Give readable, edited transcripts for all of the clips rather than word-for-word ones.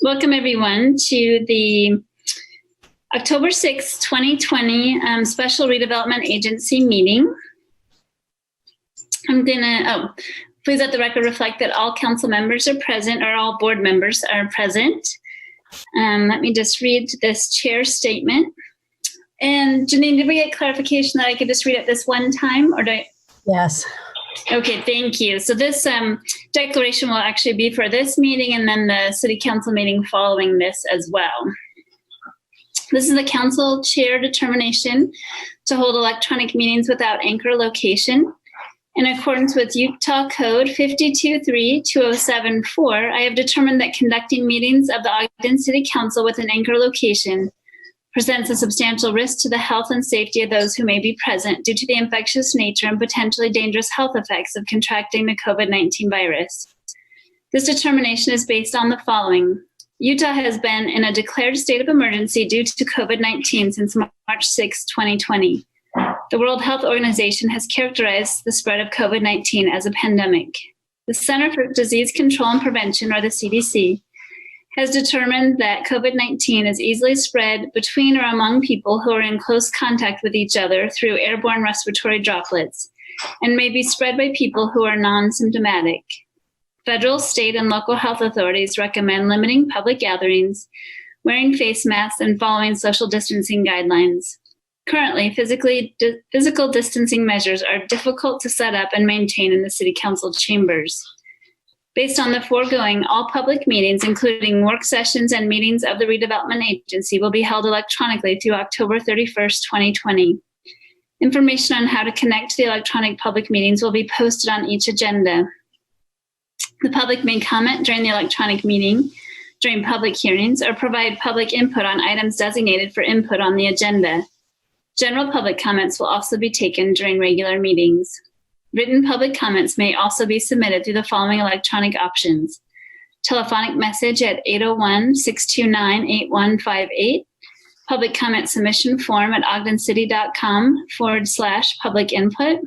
Welcome everyone to the October 6th, 2020 Special Redevelopment Agency meeting. Please let the record reflect that all council members are present, or all board members are present. Let me just read this chair statement. And Janine, did we get clarification that I could just read it this one time, or do I? Yes. Okay, thank you. So this declaration will actually be for this meeting and then the city council meeting following this as well. This is the council chair determination to hold electronic meetings without anchor location. In accordance with Utah Code 52.3.2074, I have determined that conducting meetings of the Ogden City Council with an anchor location presents a substantial risk to the health and safety of those who may be present due to the infectious nature and potentially dangerous health effects of contracting the COVID-19 virus. This determination is based on the following. Utah has been in a declared state of emergency due to COVID-19 since March 6, 2020. The World Health Organization has characterized the spread of COVID-19 as a pandemic. The Center for Disease Control and Prevention, or the CDC, has determined that COVID-19 is easily spread between or among people who are in close contact with each other through airborne respiratory droplets and may be spread by people who are non-symptomatic. Federal, state, and local health authorities recommend limiting public gatherings, wearing face masks, and following social distancing guidelines. Currently, physical distancing measures are difficult to set up and maintain in the City Council chambers. Based on the foregoing, all public meetings, including work sessions and meetings of the Redevelopment Agency, will be held electronically through October 31st, 2020. Information on how to connect to the electronic public meetings will be posted on each agenda. The public may comment during the electronic meeting, during public hearings, or provide public input on items designated for input on the agenda. General public comments will also be taken during regular meetings. Written public comments may also be submitted through the following electronic options. Telephonic message at 801-629-8158, public comment submission form at ogdencity.com/public input,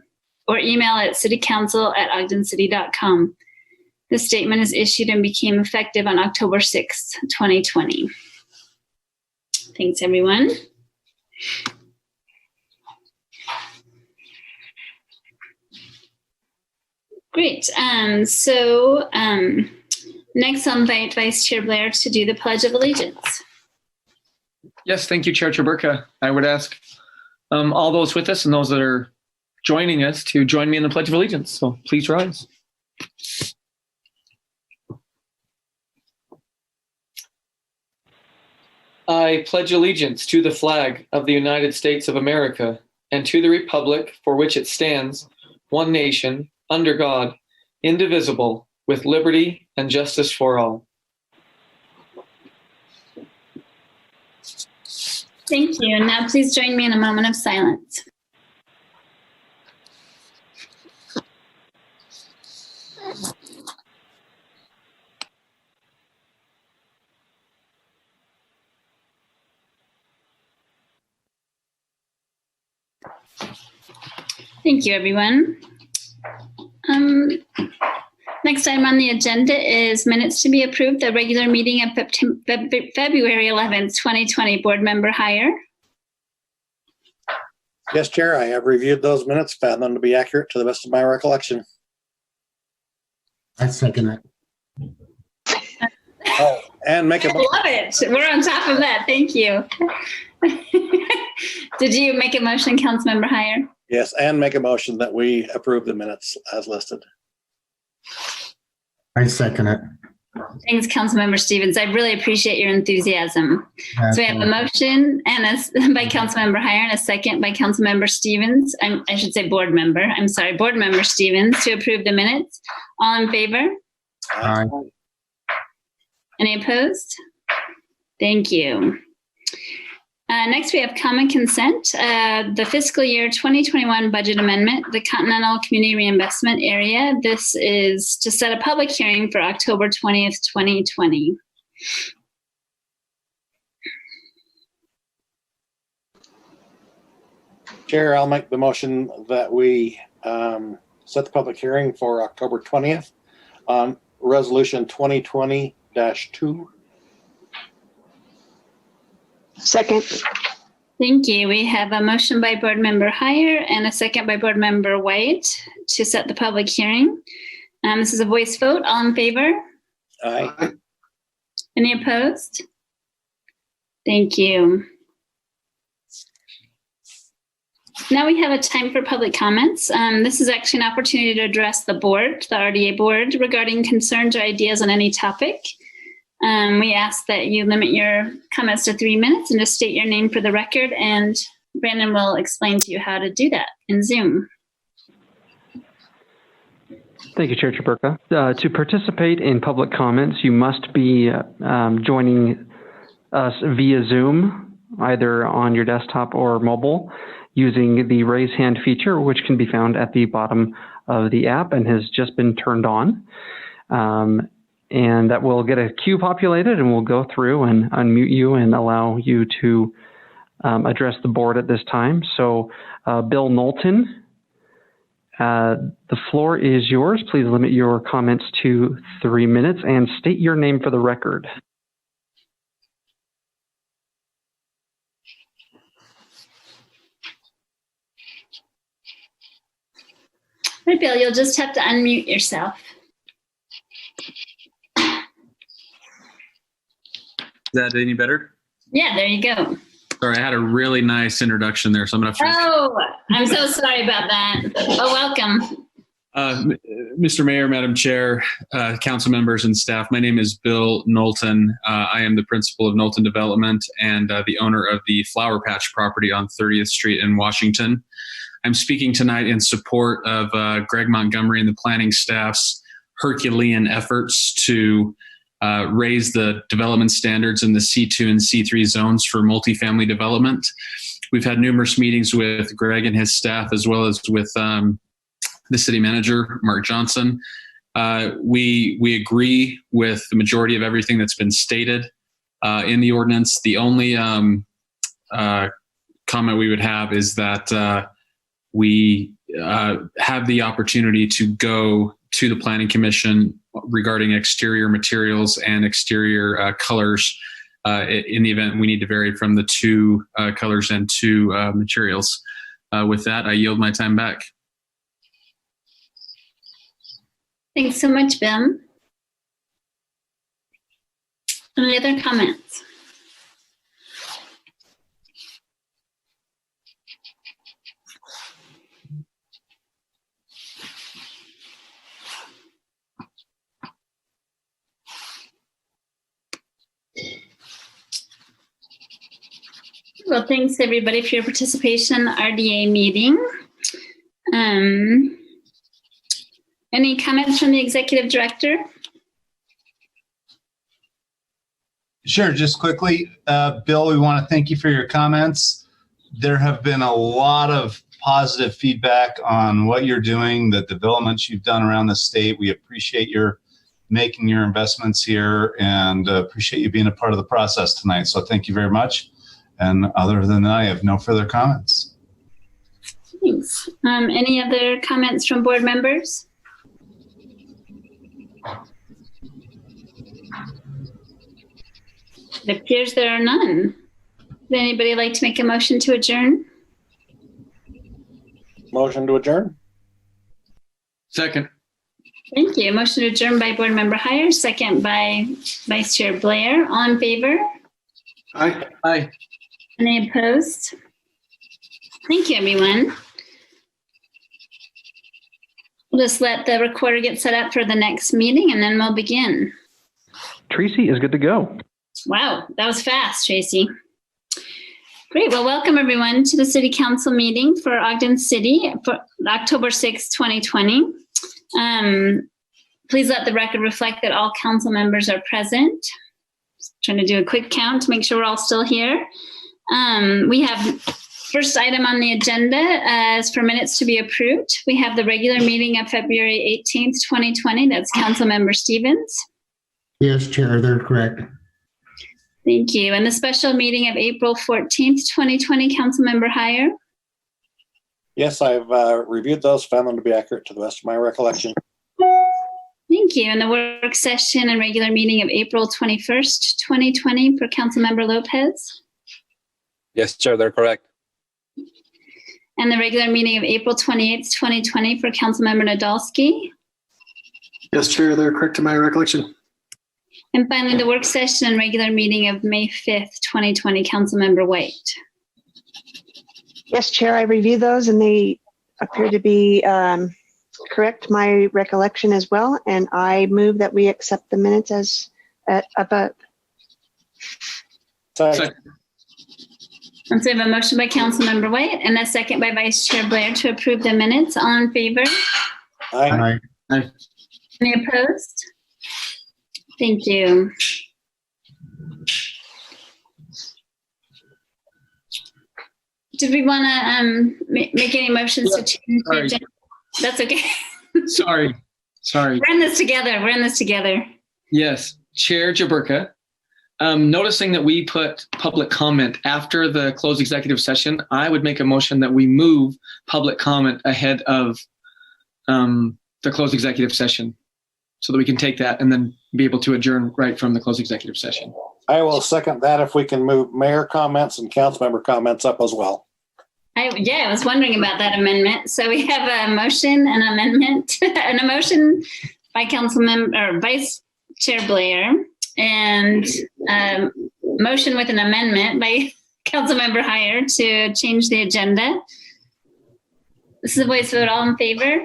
or email at citycouncil@ogdencity.com. This statement is issued and became effective on October 6th, 2020. Thanks, everyone. Great. Next I'll invite Vice Chair Blair to do the Pledge of Allegiance. Yes, thank you, Chair Chaburka. I would ask all those with us and those that are joining us to join me in the Pledge of Allegiance. So please rise. I pledge allegiance to the flag of the United States of America and to the republic for which it stands, one nation, under God, indivisible, with liberty and justice for all. Thank you. And now please join me in a moment of silence. Thank you, everyone. Next item on the agenda is minutes to be approved, the regular meeting of February 11th, 2020, board member hire. Yes, Chair, I have reviewed those minutes, found them to be accurate to the best of my recollection. I second it. Oh, and make a motion. I love it. We're on top of that. Thank you. Did you make a motion, Councilmember Hire? Yes, and make a motion that we approve the minutes as listed. I second it. Thanks, Councilmember Stevens. I really appreciate your enthusiasm. So we have a motion by Councilmember Hire and a second by Councilmember Stevens. I should say board member. I'm sorry, board member Stevens, to approve the minutes. All in favor? Aye. Any opposed? Thank you. Next, we have common consent, the fiscal year 2021 budget amendment, the Continental Community Reinvestment Area. This is to set a public hearing for October 20th, 2020. Chair, I'll make the motion that we set the public hearing for October 20th on Resolution 2020-2 Second. Thank you. We have a motion by Board Member Heyer and a second by Board Member White to set the public hearing. This is a voice vote. All in favor? Aye. Any opposed? Thank you. Now we have a time for public comments. This is actually an opportunity to address the board, the RDA board, regarding concerns or ideas on any topic. We ask that you limit your comments to 3 minutes and just state your name for the record, and Brandon will explain to you how to do that in Zoom. Thank you, Chair Chaburka. To participate in public comments, you must be joining us via Zoom, either on your desktop or mobile, using the raise hand feature, which can be found at the bottom of the app and has just been turned on. And that will get a queue populated, and we'll go through and unmute you and allow you to address the board at this time. So Bill Knowlton, the floor is yours. Please limit your comments to 3 minutes and state your name for the record. All right, Bill, you'll just have to unmute yourself. Is that any better? Yeah, there you go. Sorry, I had a really nice introduction there, so I'm going to have to... Oh, I'm so sorry about that. Oh, welcome. Mr. Mayor, Madam Chair, council members and staff, my name is Bill Knowlton. I am the principal of Knowlton Development and the owner of the Flower Patch property on 30th Street in Washington. I'm speaking tonight in support of Greg Montgomery and the planning staff's Herculean efforts to raise the development standards in the C2 and C3 zones for multifamily development. We've had numerous meetings with Greg and his staff, as well as with the city manager, Mark Johnson. We agree with the majority of everything that's been stated in the ordinance. The only comment we would have is that we have the opportunity to go to the Planning Commission regarding exterior materials and exterior colors in the event we need to vary from the two colors and two materials. With that, I yield my time back. Thanks so much, Bill. Any other comments? Well, thanks everybody for your participation in the RDA meeting. Any comments from the executive director? Sure, just quickly, Bill, we want to thank you for your comments. There have been a lot of positive feedback on what you're doing, the developments you've done around the state. We appreciate your making your investments here and appreciate you being a part of the process tonight. So thank you very much. And other than that, I have no further comments. Thanks. Any other comments from board members? It appears there are none. Would anybody like to make a motion to adjourn? Motion to adjourn? Second. Thank you. Motion to adjourn by Board Member Heyer, second by Vice Chair Blair. All in favor? Aye. Aye. Any opposed? Thank you, everyone. We'll just let the recorder get set up for the next meeting, and then we'll begin. Tracy is good to go. Wow, that was fast, Tracy. Great. Well, welcome everyone to the City Council meeting for Ogden City for October 6, 2020. Please let the record reflect that all council members are present. Just trying to do a quick count to make sure we're all still here. We have first item on the agenda as for minutes to be approved. We have the regular meeting of February 18th, 2020. That's Councilmember Stevens. Yes, Chair, they're correct. Thank you. And the special meeting of April 14th, 2020, Councilmember Heyer. Yes, I've reviewed those, found them to be accurate to the best of my recollection. Thank you. And the work session and regular meeting of April 21st, 2020 for Councilmember Lopez. Yes, Chair, they're correct. And the regular meeting of April 28th, 2020 for Councilmember Nadolski. Yes, Chair, they're correct to my recollection. And finally, the work session and regular meeting of May 5th, 2020, Councilmember White. Yes, Chair, I reviewed those and they appear to be correct, my recollection as well. And I move that we accept the minutes as above. Second. And so we have a motion by Councilmember White and a second by Vice Chair Blair to approve the minutes. All in favor? Aye. Any opposed? Thank you. Did we want to make any motions to change the agenda? That's okay. Sorry. We're in this together. Yes, Chair Jaburka. Noticing that we put public comment after the closed executive session, I would make a motion that we move public comment ahead of the closed executive session so that we can take that and then be able to adjourn right from the closed executive session. I will second that if we can move mayor comments and council member comments up as well. I was wondering about that amendment. So we have a motion, an amendment, and a motion by Vice Chair Blair, and motion with an amendment by Councilmember Heyer to change the agenda. This is a voice vote. All in favor?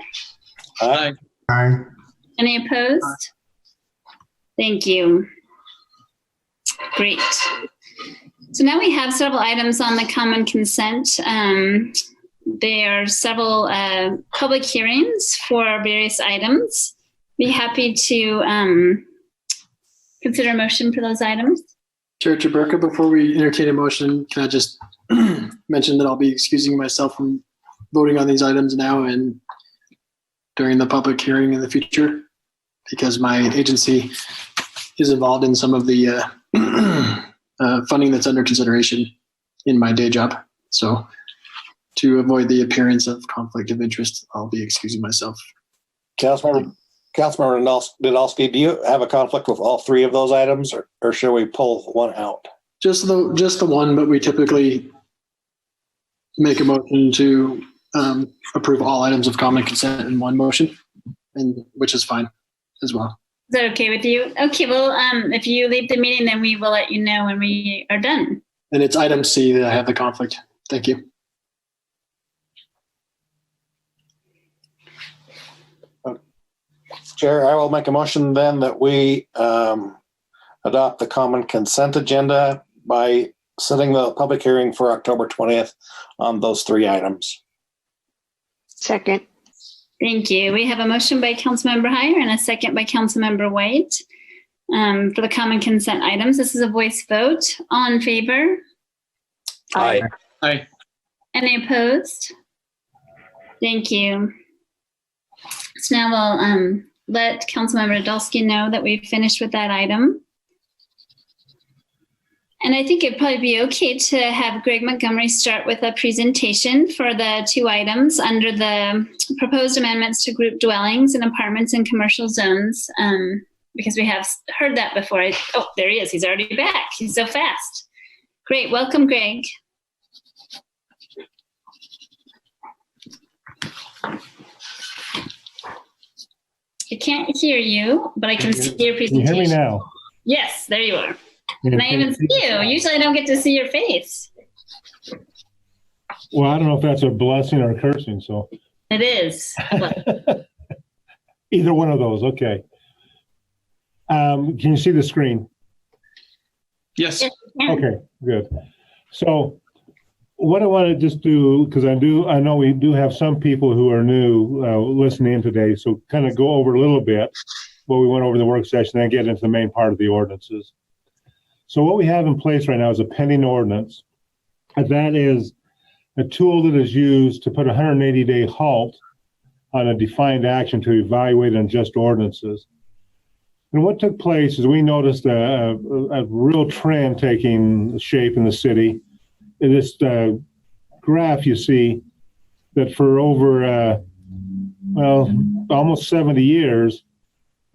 Aye. Aye. Any opposed? Thank you. Great. So now we have several items on the common consent. There are several public hearings for various items. Be happy to consider a motion for those items. Chair Jaburka, before we entertain a motion, can I just mention that I'll be excusing myself from voting on these items now and during the public hearing in the future because my agency is involved in some of the funding that's under consideration in my day job. So to avoid the appearance of conflict of interest, I'll be excusing myself. Councilmember Nadolski, do you have a conflict with all three of those items or should we pull one out? Just the one, but we typically make a motion to approve all items of common consent in one motion, and which is fine as well. Is that okay with you? Okay, well, if you leave the meeting, then we will let you know when we are done. And it's item C that I have the conflict. Thank you. Chair, I will make a motion then that we adopt the common consent agenda by setting the public hearing for October 20th on those three items. Second. Thank you. We have a motion by Councilmember Heyer and a second by Councilmember White for the common consent items. This is a voice vote. All in favor? Aye. Aye. Any opposed? Thank you. So now we'll let Councilmember Nadolski know that we've finished with that item. And I think it'd probably be okay to have Greg Montgomery start with a presentation for the two items under the proposed amendments to group dwellings and apartments in commercial zones, because we have heard that before. Oh, there he is. He's already back. He's so fast. Great. Welcome, Greg. I can't hear you, but I can see your presentation. Can you hear me now? Yes, there you are. And I even see you. Usually I don't get to see your face. Well, I don't know if that's a blessing or a cursing, so. It is. Either one of those, okay. Can you see the screen? Yes. Okay, good. So what I want to just do, because I know we do have some people who are new listening in today, so kind of go over a little bit what we went over in the work session, then get into the main part of the ordinances. So what we have in place right now is a pending ordinance. And that is a tool that is used to put a 180-day halt on a defined action to evaluate unjust ordinances. And what took place is we noticed a real trend taking shape in the city. In this graph, you see that for over, almost 70 years,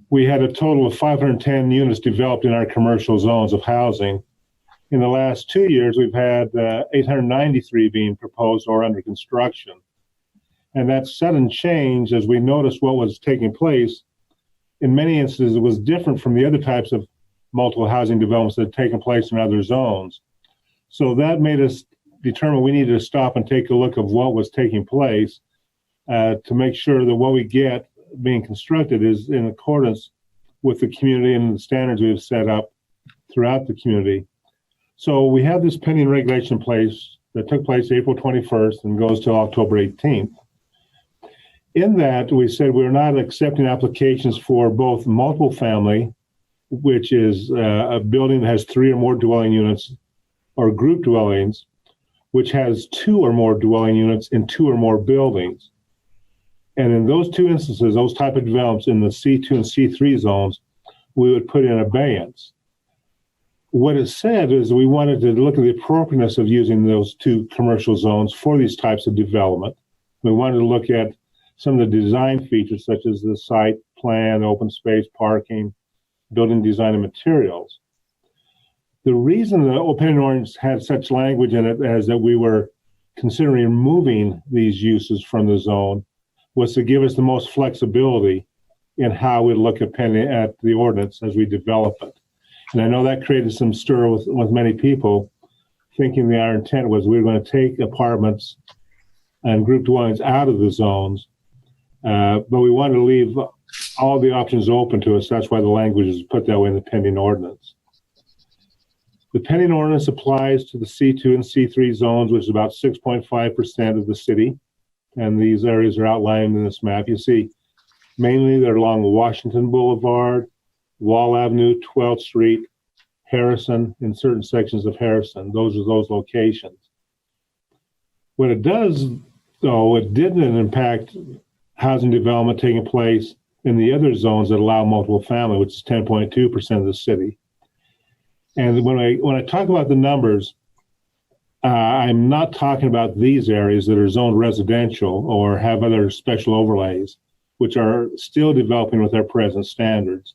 we had a total of 510 units developed in our commercial zones of housing. In the last 2 years, we've had 893 being proposed or under construction. And that sudden change, as we noticed what was taking place, in many instances, it was different from the other types of multiple housing developments that had taken place in other zones. So that made us determine we needed to stop and take a look of what was taking place to make sure that what we get being constructed is in accordance with the community and the standards we've set up throughout the community. So we have this pending regulation in place that took place April 21st and goes till October 18th. In that, we said we're not accepting applications for both multiple family, which is a building that has 3 or more dwelling units, or group dwellings, which has 2 or more dwelling units in 2 or more buildings. And in those 2 instances, those type of developments in the C2 and C3 zones, we would put in abeyance. What it said is we wanted to look at the appropriateness of using those 2 commercial zones for these types of development. We wanted to look at some of the design features, such as the site plan, open space, parking, building design, and materials. The reason the opinion ordinance had such language in it as that we were considering moving these uses from the zone was to give us the most flexibility in how we look at the ordinance as we develop it. And I know that created some stir with many people, thinking that our intent was we were going to take apartments and group dwellings out of the zones, but we wanted to leave all the options open to us. That's why the language is put that way in the pending ordinance. The pending ordinance applies to the C2 and C3 zones, which is about 6.5% of the city. And these areas are outlined in this map. You see, mainly they're along Washington Boulevard, Wall Avenue, 12th Street, Harrison, in certain sections of Harrison. Those are those locations. What it does, though, it didn't impact housing development taking place in the other zones that allow multiple family, which is 10.2% of the city. And when I talk about the numbers, I'm not talking about these areas that are zoned residential or have other special overlays, which are still developing with their present standards.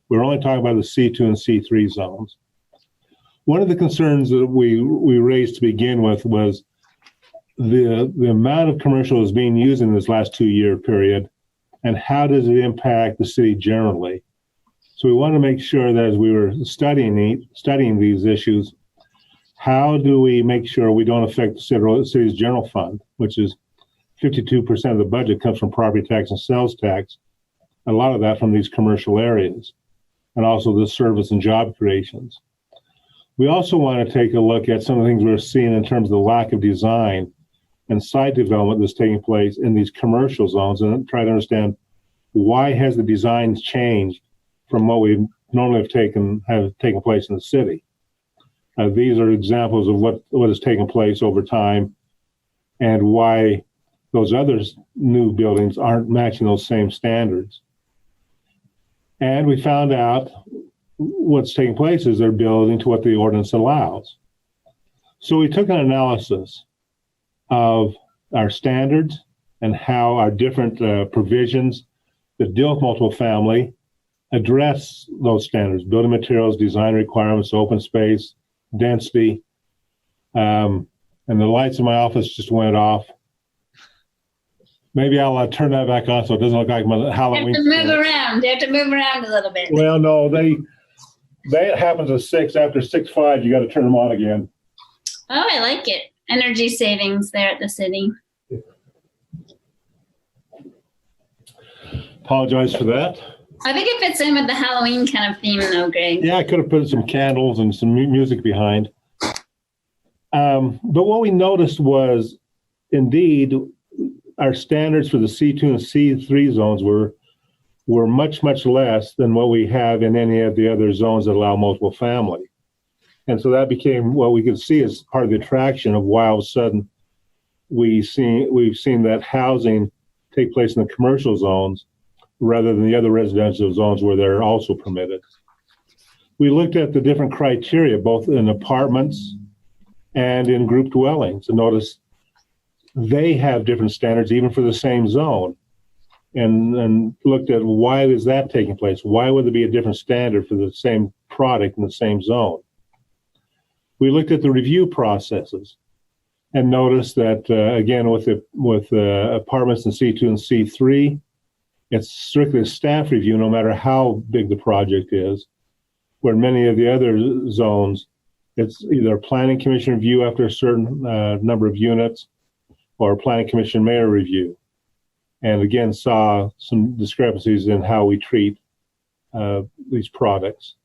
We're only talking about the C2 and C3 zones. One of the concerns that we raised to begin with was the amount of commercial is being used in this last 2-year period, and how does it impact the city generally? So we want to make sure that as we were studying these issues, how do we make sure we don't affect the city's general fund, which is 52% of the budget comes from property tax and sales tax, a lot of that from these commercial areas, and also the service and job creations. We also want to take a look at some of the things we're seeing in terms of the lack of design and site development that's taking place in these commercial zones, and try to understand why has the design changed from what we normally have taken place in the city. These are examples of what has taken place over time and why those other new buildings aren't matching those same standards. And we found out what's taking place is they're building to what the ordinance allows. So we took an analysis of our standards and how our different provisions that deal with multiple family address those standards: building materials, design requirements, open space, density. And the lights in my office just went off. Maybe I'll turn that back on so it doesn't look like my Halloween. You have to move around. You have to move around a little bit. Well, no, that happens at 6. After 6:05, you got to turn them on again. Oh, I like it. Energy savings there at the city. Apologize for that. I think it fits in with the Halloween kind of theme, though, Greg. Yeah, I could have put some candles and some music behind. But what we noticed was, indeed, our standards for the C2 and C3 zones were much, much less than what we have in any of the other zones that allow multiple family. And so that became what we could see as part of the attraction of why all of a sudden we've seen that housing take place in the commercial zones rather than the other residential zones where they're also permitted. We looked at the different criteria, both in apartments and in group dwellings, and noticed they have different standards even for the same zone, and looked at why is that taking place? Why would there be a different standard for the same product in the same zone? We looked at the review processes and noticed that, again, with apartments in C2 and C3, it's strictly a staff review no matter how big the project is, where many of the other zones, it's either a planning commission review after a certain number of units or a planning commission mayor review. And again, saw some discrepancies in how we treat these products.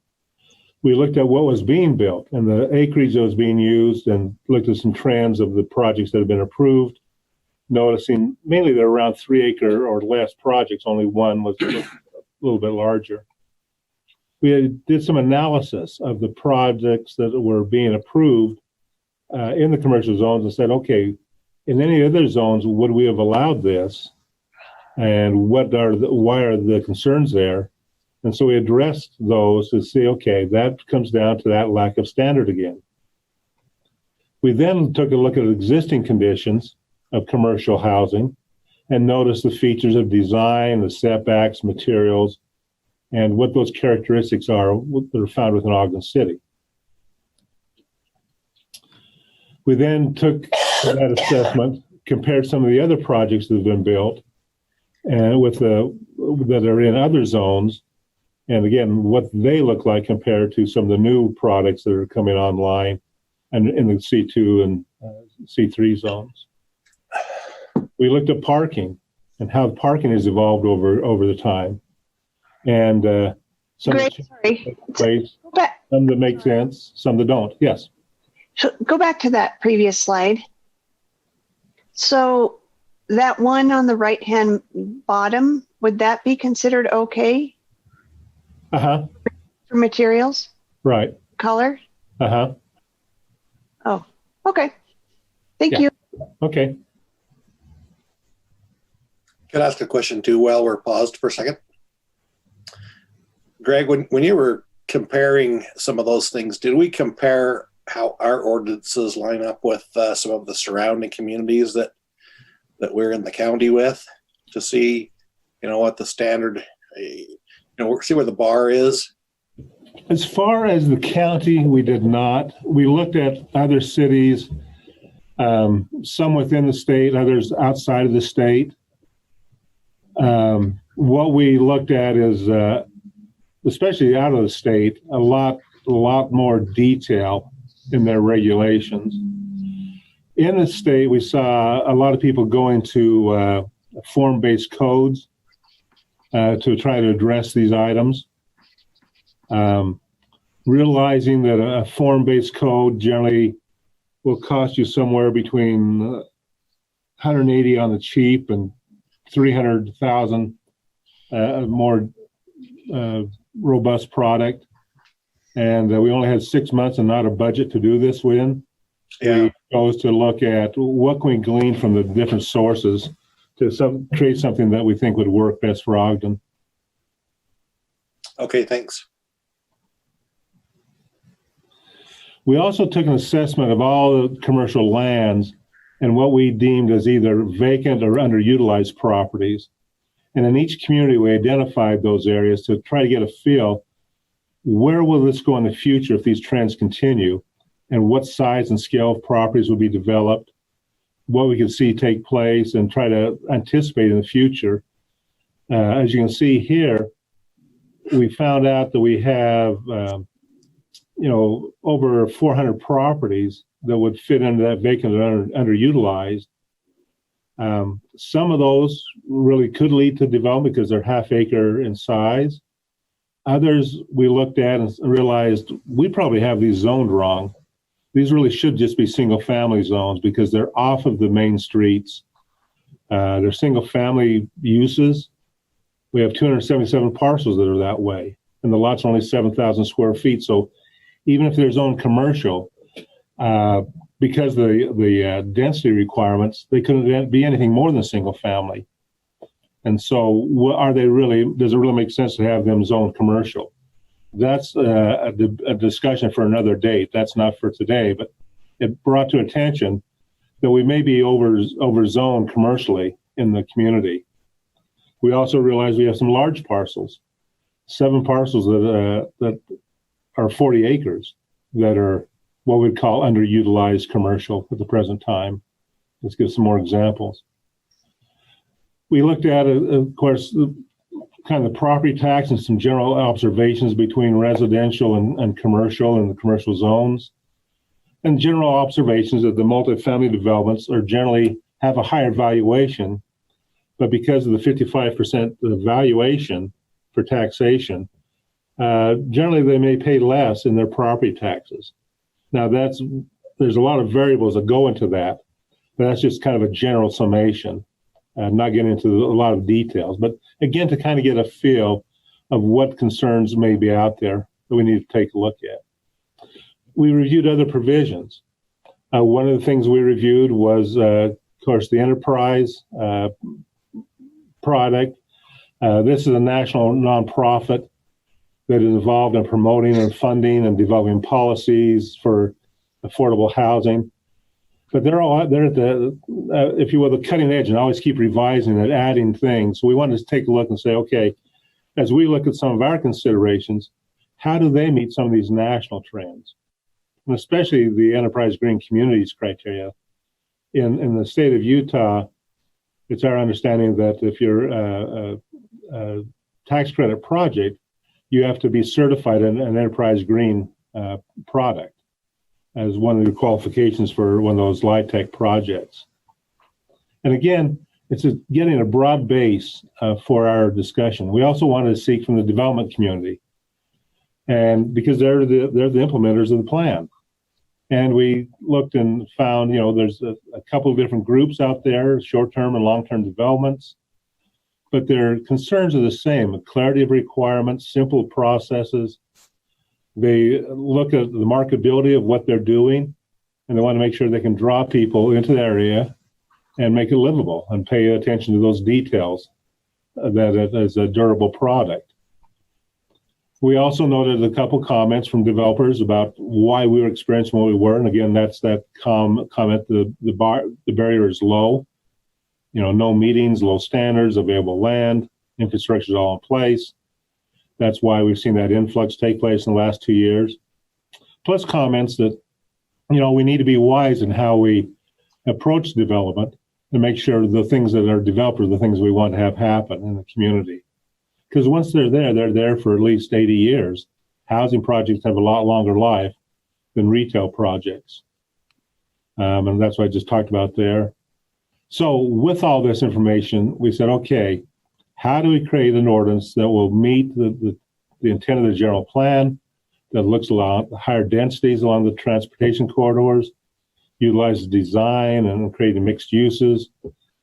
We looked at what was being built and the acreage that was being used and looked at some trends of the projects that have been approved, noticing mainly they're around 3 acre or less projects, only one was a little bit larger. We did some analysis of the projects that were being approved in the commercial zones and said, okay, in any other zones, would we have allowed this? And why are the concerns there? And so we addressed those to see, okay, that comes down to that lack of standard again. We then took a look at existing conditions of commercial housing and noticed the features of design, the setbacks, materials, and what those characteristics are that are found within Ogden City. We then took that assessment, compared some of the other projects that have been built and that are in other zones, and again, what they look like compared to some of the new products that are coming online and in the C2 and C3 zones. We looked at parking and how parking has evolved over the time. And some Great, sorry. Some that make sense, some that don't. Yes. So go back to that previous slide. So that one on the right-hand bottom, would that be considered okay? Uh-huh. For materials? Right. Color? Uh-huh. Oh, okay. Thank you. Okay. Could I ask a question too while we're paused for a second? Greg, when you were comparing some of those things, did we compare how our ordinances line up with some of the surrounding communities that we're in the county with to see, what the standard, see where the bar is? As far as the county, we did not. We looked at other cities, some within the state, others outside of the state. What we looked at is, especially out of the state, a lot more detail in their regulations. In the state, we saw a lot of people going to form-based codes to try to address these items. Realizing that a form-based code generally will cost you somewhere between 180 on the cheap and 300,000 more robust product. And we only had 6 months and not a budget to do this with. Yeah. We chose to look at what can we glean from the different sources to create something that we think would work best for Ogden. Okay, thanks. We also took an assessment of all the commercial lands and what we deemed as either vacant or underutilized properties. And in each community, we identified those areas to try to get a feel, where will this go in the future if these trends continue, and what size and scale of properties will be developed, what we can see take place, and try to anticipate in the future. As you can see here, we found out that we have over 400 properties that would fit into that vacant and underutilized. Some of those really could lead to development because they're half acre in size. Others we looked at and realized we probably have these zoned wrong. These really should just be single family zones because they're off of the main streets. They're single family uses. We have 277 parcels that are that way, and the lot's only 7,000 square feet. So even if they're zoned commercial, because the density requirements, they couldn't be anything more than single family. And so does it really make sense to have them zoned commercial? That's a discussion for another date. That's not for today, but it brought to attention that we may be over zoned commercially in the community. We also realized we have some large parcels, 7 parcels that are 40 acres that are what we'd call underutilized commercial at the present time. Let's give some more examples. We looked at, of course, kind of the property tax and some general observations between residential and commercial and the commercial zones. And general observations that the multifamily developments are generally have a higher valuation, but because of the 55% valuation for taxation, generally they may pay less in their property taxes. Now there's a lot of variables that go into that, but that's just kind of a general summation. Not getting into a lot of details, but again, to kind of get a feel of what concerns may be out there that we need to take a look at. We reviewed other provisions. One of the things we reviewed was, of course, the enterprise product. This is a national nonprofit that is involved in promoting and funding and developing policies for affordable housing. But they're at the, if you will, the cutting edge and always keep revising and adding things. So we wanted to take a look and say, okay, as we look at some of our considerations, how do they meet some of these national trends? And especially the enterprise green communities criteria. In the state of Utah, it's our understanding that if you're a tax credit project, you have to be certified in an enterprise green product as one of the qualifications for one of those LIHTC projects. And again, it's getting a broad base for our discussion. We also wanted to seek from the development community, and because they're the implementers of the plan. And we looked and found, there's a couple of different groups out there, short-term and long-term developments, but their concerns are the same: clarity of requirements, simple processes. They look at the marketability of what they're doing, and they want to make sure they can draw people into the area and make it livable and pay attention to those details that it is a durable product. We also noted a couple comments from developers about why we were experiencing what we were. And again, that's that comment, the barrier is low, no meetings, low standards, available land, infrastructure is all in place. That's why we've seen that influx take place in the last 2 years. Plus comments that, we need to be wise in how we approach development and make sure the things that are developed are the things we want to have happen in the community. Because once they're there for at least 80 years. Housing projects have a lot longer life than retail projects. And that's what I just talked about there. So with all this information, we said, okay, how do we create an ordinance that will meet the intent of the general plan, that looks along higher densities along the transportation corridors, utilizes design and creating mixed uses,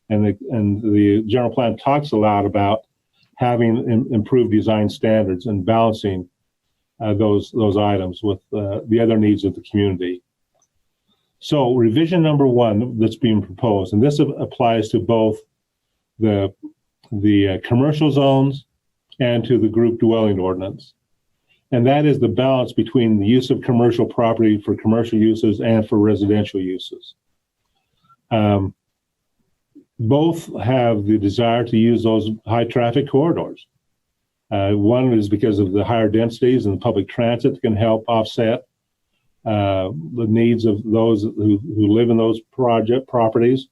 and the general plan talks a lot about having improved design standards and balancing those items with the other needs of the community. So revision number 1 that's being proposed, and this applies to both the commercial zones and to the group dwelling ordinance. And that is the balance between the use of commercial property for commercial uses and for residential uses. Both have the desire to use those high traffic corridors. One is because of the higher densities and public transit can help offset the needs of those who live in those properties.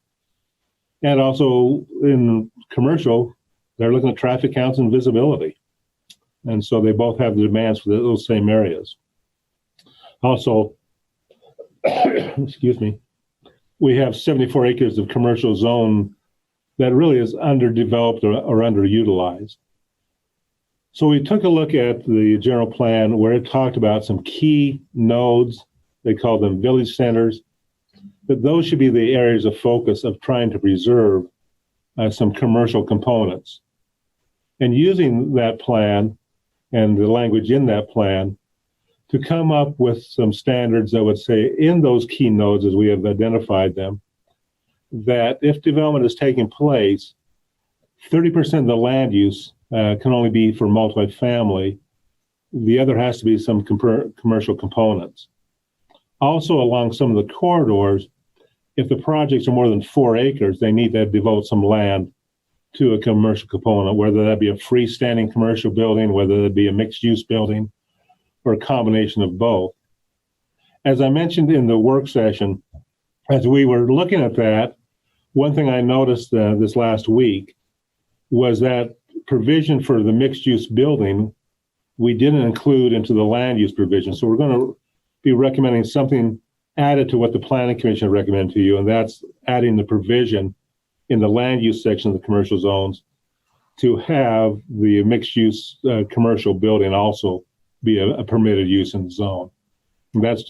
And also in commercial, they're looking at traffic counts and visibility. And so they both have the demands for those same areas. Also, excuse me, we have 74 acres of commercial zone that really is underdeveloped or underutilized. So we took a look at the general plan where it talked about some key nodes. They call them village centers, but those should be the areas of focus of trying to preserve some commercial components. And using that plan and the language in that plan to come up with some standards that would say in those key nodes, as we have identified them, that if development is taking place, 30% of the land use can only be for multifamily. The other has to be some commercial components. Also, along some of the corridors, if the projects are more than 4 acres, they need to devote some land to a commercial component, whether that be a freestanding commercial building, whether that be a mixed-use building, or a combination of both. as I mentioned in the work session, as we were looking at that, one thing I noticed this last week was that provision for the mixed-use building, we didn't include into the land use provision. So we're going to be recommending something added to what the Planning Commission recommended to you, and that's adding the provision in the land use section of the commercial zones to have the mixed-use commercial building also be a permitted use in the zone. And that's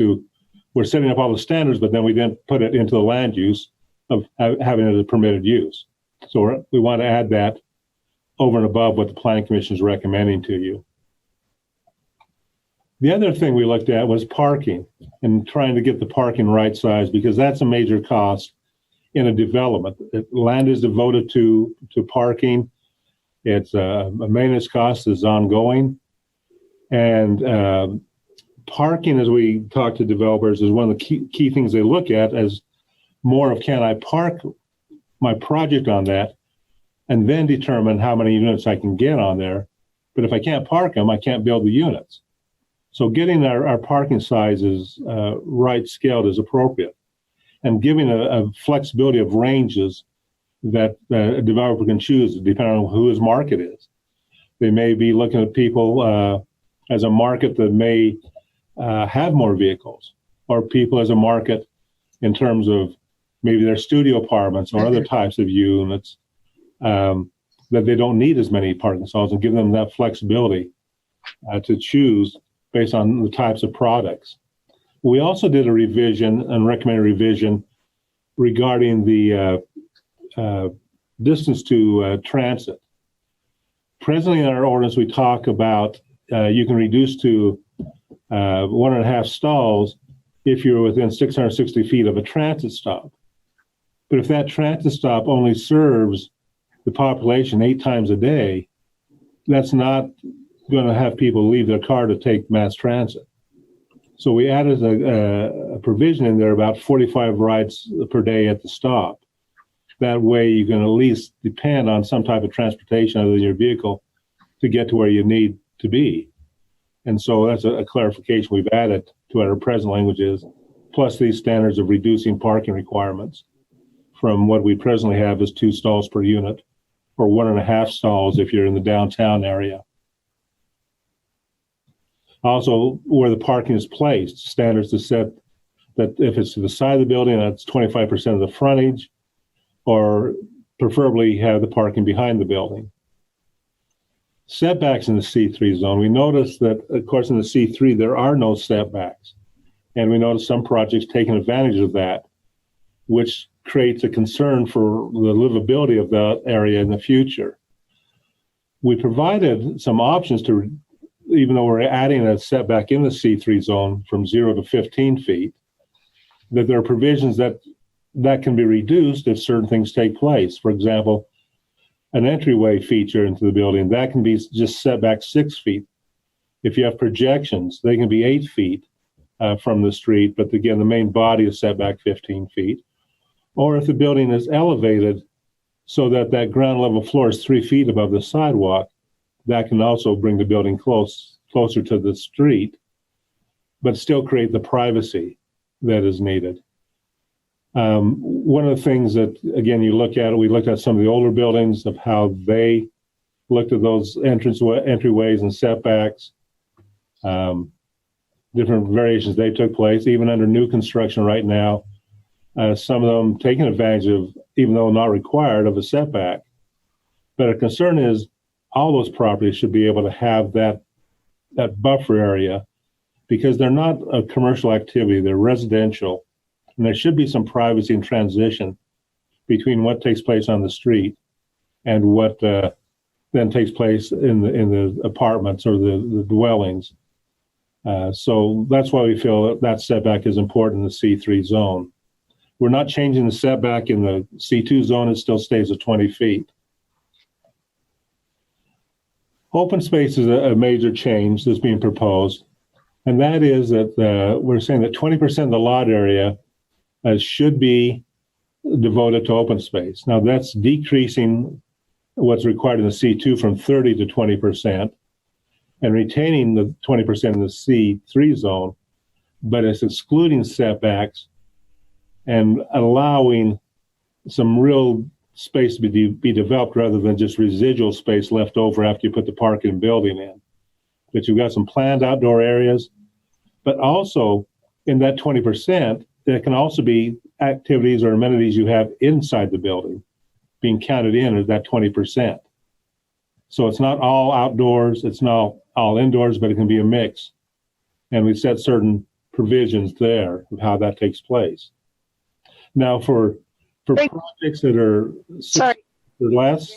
we're setting up all the standards, but then we didn't put it into the land use of having it as a permitted use. So we want to add that over and above what the Planning Commission is recommending to you. The other thing we looked at was parking and trying to get the parking right size, because that's a major cost in a development. Land is devoted to parking. It's a maintenance cost is ongoing. And parking, as we talk to developers, is one of the key things they look at as more of, can I park my project on that and then determine how many units I can get on there. But if I can't park them, I can't build the units. So getting our parking sizes right scaled is appropriate, and giving a flexibility of ranges that a developer can choose depending on who his market is. They may be looking at people as a market that may have more vehicles, or people as a market in terms of maybe their studio apartments or other types of units that they don't need as many parking stalls, and give them that flexibility to choose based on the types of products. We also did a revision and recommended revision regarding the distance to transit. Presently in our ordinance, we talk about you can reduce to 1.5 stalls if you're within 660 feet of a transit stop. But if that transit stop only serves the population 8 times a day, that's not going to have people leave their car to take mass transit. So we added a provision in there about 45 rides per day at the stop. That way you can at least depend on some type of transportation other than your vehicle to get to where you need to be. And so that's a clarification we've added to what our present language is, plus these standards of reducing parking requirements from what we presently have as 2 stalls per unit, or 1.5 stalls if you're in the downtown area. Also, where the parking is placed, standards to set that if it's to the side of the building, that's 25% of the frontage, or preferably have the parking behind the building. Setbacks in the C3 zone, we noticed that, of course, in the C3, there are no setbacks. And we noticed some projects taking advantage of that, which creates a concern for the livability of that area in the future. We provided some options to, even though we're adding a setback in the C3 zone from 0 to 15 feet, that there are provisions that can be reduced if certain things take place. For example, an entryway feature into the building, that can be just set back 6 feet. If you have projections, they can be 8 feet from the street, but again, the main body is set back 15 feet. Or if the building is elevated so that that ground level floor is 3 feet above the sidewalk, that can also bring the building closer to the street, but still create the privacy that is needed. One of the things that, again, we looked at some of the older buildings of how they looked at those entryways and setbacks, different variations they took place, even under new construction right now. Some of them taking advantage of, even though not required, of a setback. But a concern is all those properties should be able to have that buffer area, because they're not a commercial activity, they're residential. And there should be some privacy and transition between what takes place on the street and what then takes place in the apartments or the dwellings. So that's why we feel that setback is important in the C3 zone. We're not changing the setback in the C2 zone. It still stays at 20 feet. Open space is a major change that's being proposed. And that is that we're saying that 20% of the lot area should be devoted to open space. Now that's decreasing what's required in the C2 from 30 to 20% and retaining the 20% in the C3 zone. but it's excluding setbacks and allowing some real space to be developed rather than just residual space left over after you put the parking and building in. But you've got some planned outdoor areas, but also in that 20%, there can also be activities or amenities you have inside the building being counted in as that 20%. So it's not all outdoors, it's not all indoors, but it can be a mix. And we set certain provisions there of how that takes place. Now, for projects that are Sorry. or less,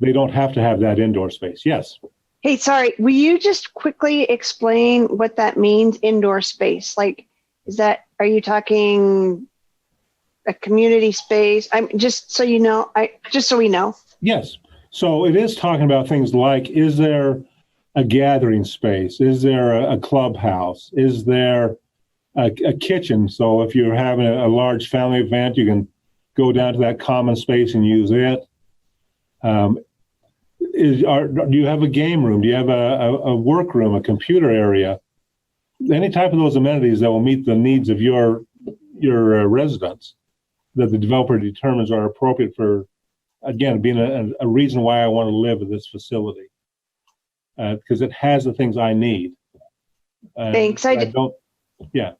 they don't have to have that indoor space. Yes. Hey, sorry, will you just quickly explain what that means, indoor space? Like, are you talking a community space? I'm just so you know, just so we know. Yes. So it is talking about things like, is there a gathering space? Is there a clubhouse? Is there a kitchen? So if you're having a large family event, you can go down to that common space and use it. Do you have a game room? Do you have a work room, a computer area? Any type of those amenities that will meet the needs of your residents that the developer determines are appropriate for, again, being a reason why I want to live in this facility. Because it has the things I need. Thanks. Yeah.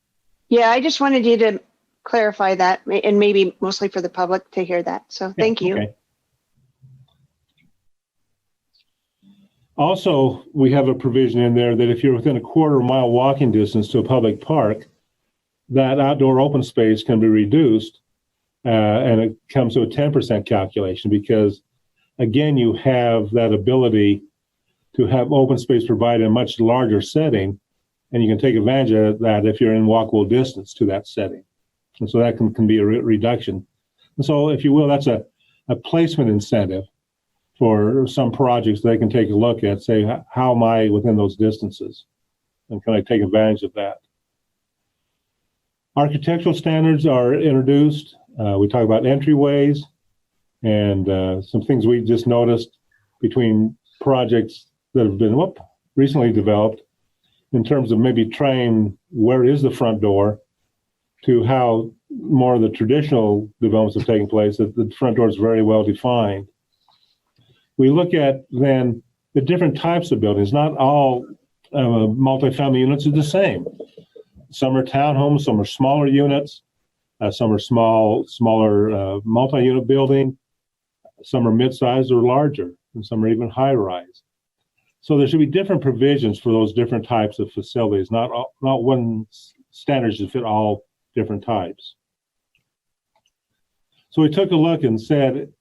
Yeah, I just wanted you to clarify that, and maybe mostly for the public to hear that. So thank you. Okay. Also, we have a provision in there that if you're within a quarter-mile walking distance to a public park, that outdoor open space can be reduced, and it comes to a 10% calculation because, again, you have that ability to have open space provided in a much larger setting, and you can take advantage of that if you're in walkable distance to that setting. And so that can be a reduction. And so, if you will, that's a placement incentive for some projects they can take a look at, say, how am I within those distances? And can I take advantage of that? Architectural standards are introduced. We talk about entryways and some things we just noticed between projects that have been recently developed in terms of maybe trying where is the front door to how more of the traditional developments have taken place, that the front door is very well defined. We look at then the different types of buildings. Not all multifamily units are the same. Some are townhomes, some are smaller units, some are smaller multi-unit building, some are mid-sized or larger, and some are even high-rise. So there should be different provisions for those different types of facilities, not one standard should fit all different types. So we took a look and said,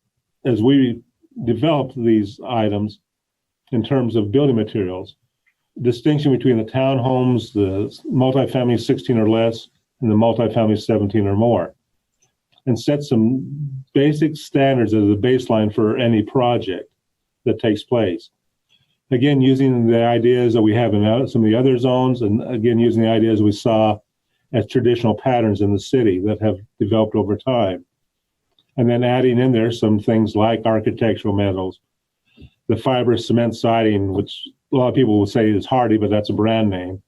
as we developed these items in terms of building materials, distinction between the townhomes, the multifamily 16 or less, and the multifamily 17 or more, and set some basic standards as a baseline for any project that takes place. Again, using the ideas that we have in some of the other zones, and again, using the ideas we saw as traditional patterns in the city that have developed over time. And then adding in there some things like architectural metals, the fibrous cement siding, which a lot of people will say is Hardy, but that's a brand name.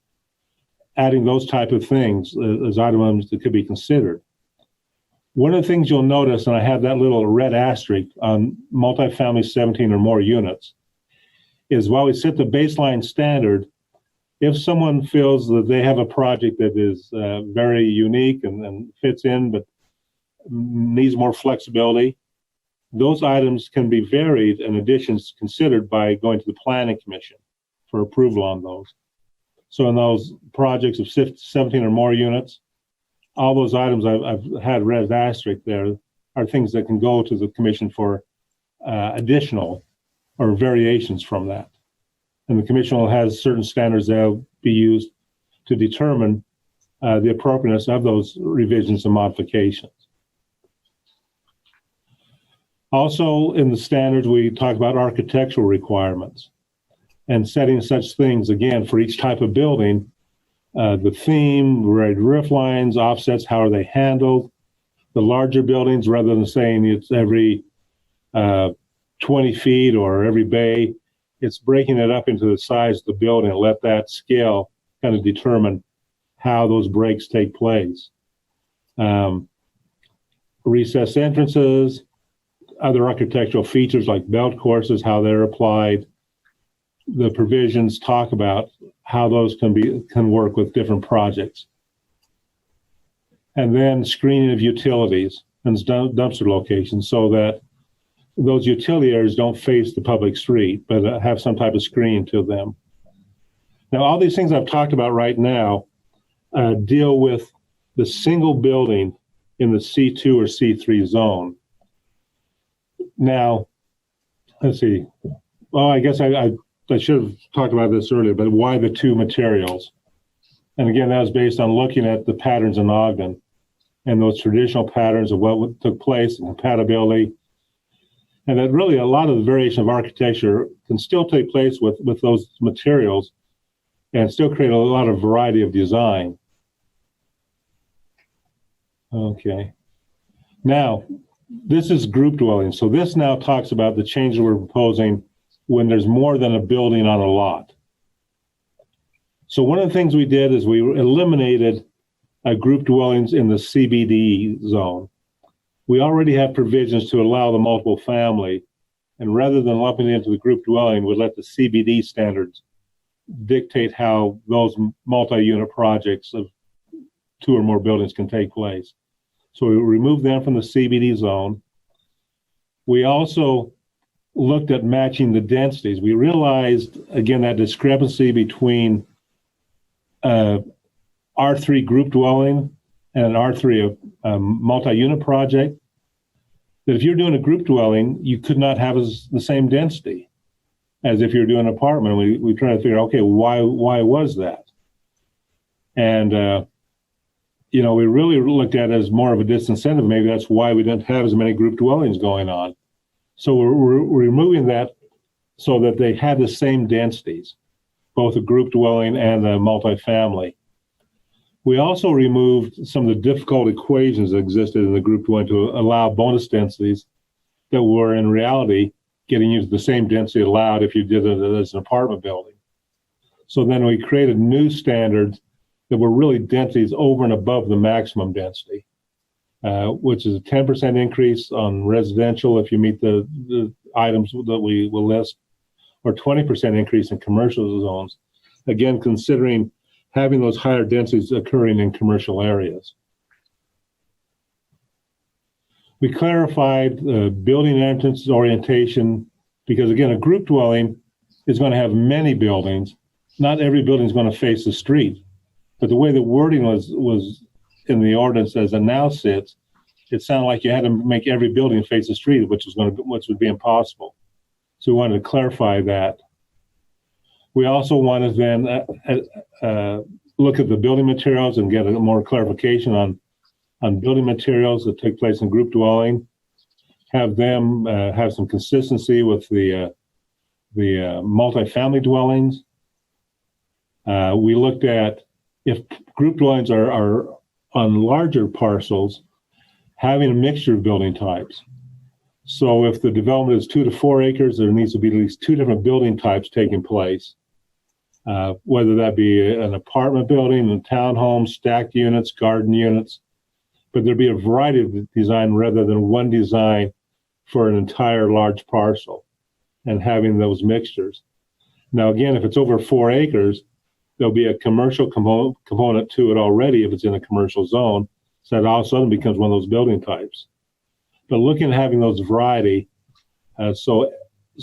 Adding those type of things as items that could be considered. One of the things you'll notice, and I have that little red asterisk on multifamily 17 or more units, is while we set the baseline standard, if someone feels that they have a project that is very unique and fits in, but needs more flexibility, those items can be varied and additions considered by going to the Planning Commission for approval on those. So in those projects of 17 or more units, all those items I've had red asterisk there are things that can go to the Commission for additional or variations from that. And the Commission will have certain standards that will be used to determine the appropriateness of those revisions and modifications. Also, in the standards, we talk about architectural requirements and setting such things, again, for each type of building, the theme, roof lines, offsets, how are they handled? The larger buildings, rather than saying it's every 20 feet or every bay, it's breaking it up into the size of the building and let that scale kind of determine how those breaks take place. Recessed entrances, other architectural features like belt courses, how they're applied. The provisions talk about how those can work with different projects. And then screening of utilities and dumpster locations so that those utility areas don't face the public street, but have some type of screen to them. Now, all these things I've talked about right now deal with the single building in the C2 or C3 zone. Now, let's see. Well, I guess I should have talked about this earlier, but why the two materials? And again, that was based on looking at the patterns in Ogden and those traditional patterns of what took place and compatibility. And that really a lot of the variation of architecture can still take place with those materials and still create a lot of variety of design. Okay. Now, this is group dwelling. So this now talks about the changes we're proposing when there's more than a building on a lot. So one of the things we did is we eliminated group dwellings in the CBD zone. We already have provisions to allow the multiple family, and rather than lumping it into the group dwelling, we let the CBD standards dictate how those multi-unit projects of 2 or more buildings can take place. So we removed them from the CBD zone. We also looked at matching the densities. We realized, again, that discrepancy between R3 group dwelling and an R3 multi-unit project, that if you're doing a group dwelling, you could not have the same density as if you're doing an apartment. We try to figure out, okay, why was that? And we really looked at it as more of a disincentive. Maybe that's why we didn't have as many group dwellings going on. So we're removing that so that they had the same densities, both a group dwelling and a multifamily. We also removed some of the difficult equations that existed in the group dwelling to allow bonus densities that were in reality getting you to the same density allowed if you did it as an apartment building. So then we created new standards that were really densities over and above the maximum density, which is a 10% increase on residential if you meet the items that we will list, or 20% increase in commercial zones. Again, considering having those higher densities occurring in commercial areas. We clarified building entrance orientation because, again, a group dwelling is going to have many buildings. Not every building is going to face the street. But the way the wording was in the ordinance as it now sits, it sounded like you had to make every building face the street, which would be impossible. So we wanted to clarify that. We also wanted to then look at the building materials and get a more clarification on building materials that take place in group dwelling. Have them have some consistency with the multifamily dwellings. We looked at if group dwellings are on larger parcels, having a mixture of building types. So if the development is 2 to 4 acres, there needs to be at least 2 different building types taking place, whether that be an apartment building, a townhome, stacked units, garden units, but there'd be a variety of design rather than one design for an entire large parcel and having those mixtures. Now, again, if it's over 4 acres, there'll be a commercial component to it already if it's in a commercial zone. So that all of a sudden becomes one of those building types. But looking at having those variety, so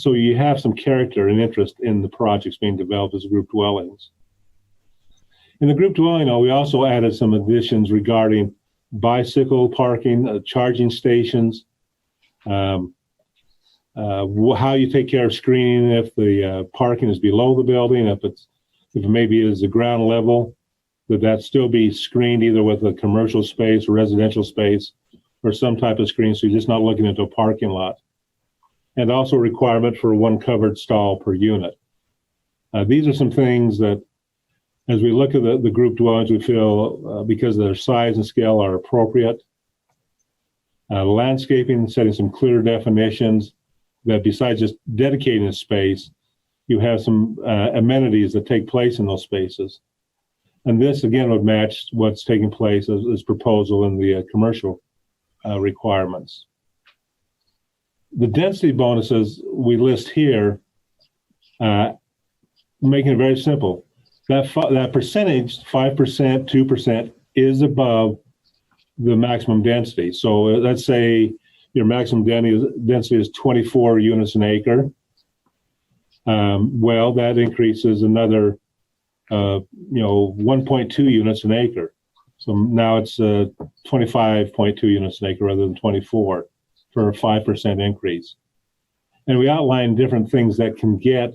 you have some character and interest in the projects being developed as group dwellings. In the group dwelling, we also added some additions regarding bicycle parking, charging stations, how you take care of screening if the parking is below the building, if it maybe is the ground level, that still be screened either with a commercial space or residential space or some type of screen, so you're just not looking into a parking lot. And also a requirement for 1 covered stall per unit. These are some things that, as we look at the group dwellings, we feel because of their size and scale are appropriate. Landscaping, setting some clear definitions that besides just dedicating a space, you have some amenities that take place in those spaces. And this, again, would match what's taking place as proposal in the commercial requirements. The density bonuses we list here, making it very simple. That percentage, 5%, 2%, is above the maximum density. So let's say your maximum density is 24 units an acre. Well, that increases another, 1.2 units an acre. So now it's 25.2 units an acre rather than 24 for a 5% increase. And we outlined different things that can get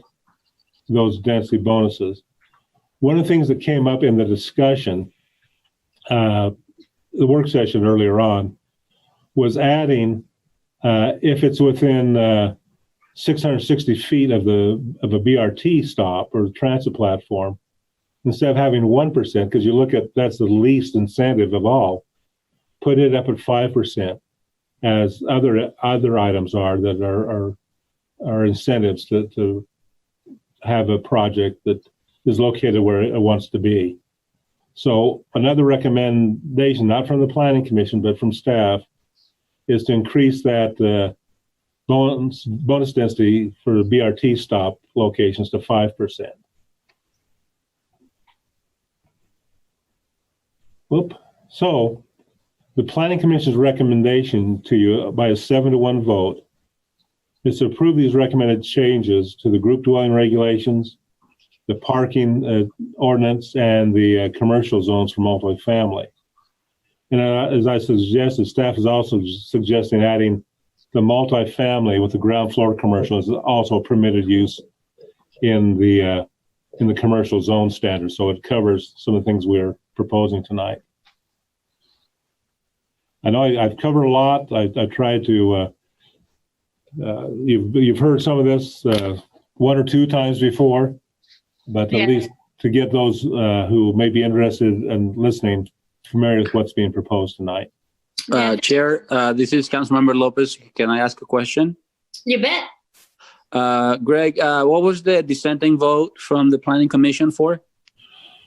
those density bonuses. One of the things that came up in the discussion, the work session earlier on, was adding, if it's within 660 feet of a BRT stop or transit platform, instead of having 1%, because you look at that's the least incentive of all, put it up at 5%, as other items are that are incentives to have a project that is located where it wants to be. So another recommendation, not from the Planning Commission, but from staff, is to increase that bonus density for BRT stop locations to 5%. So the Planning Commission's recommendation to you by a 7-to-1 vote is to approve these recommended changes to the group dwelling regulations, the parking ordinance, and the commercial zones for multifamily. And as I suggested, staff is also suggesting adding the multifamily with the ground floor commercial is also a permitted use in the commercial zone standard. So it covers some of the things we're proposing tonight. I know I've covered a lot. I tried to. You've heard some of this one or two times before, but at least to get those who may be interested in listening familiar with what's being proposed tonight. Chair, this is Councilmember Lopez. Can I ask a question? You bet. Greg, what was the dissenting vote from the Planning Commission for?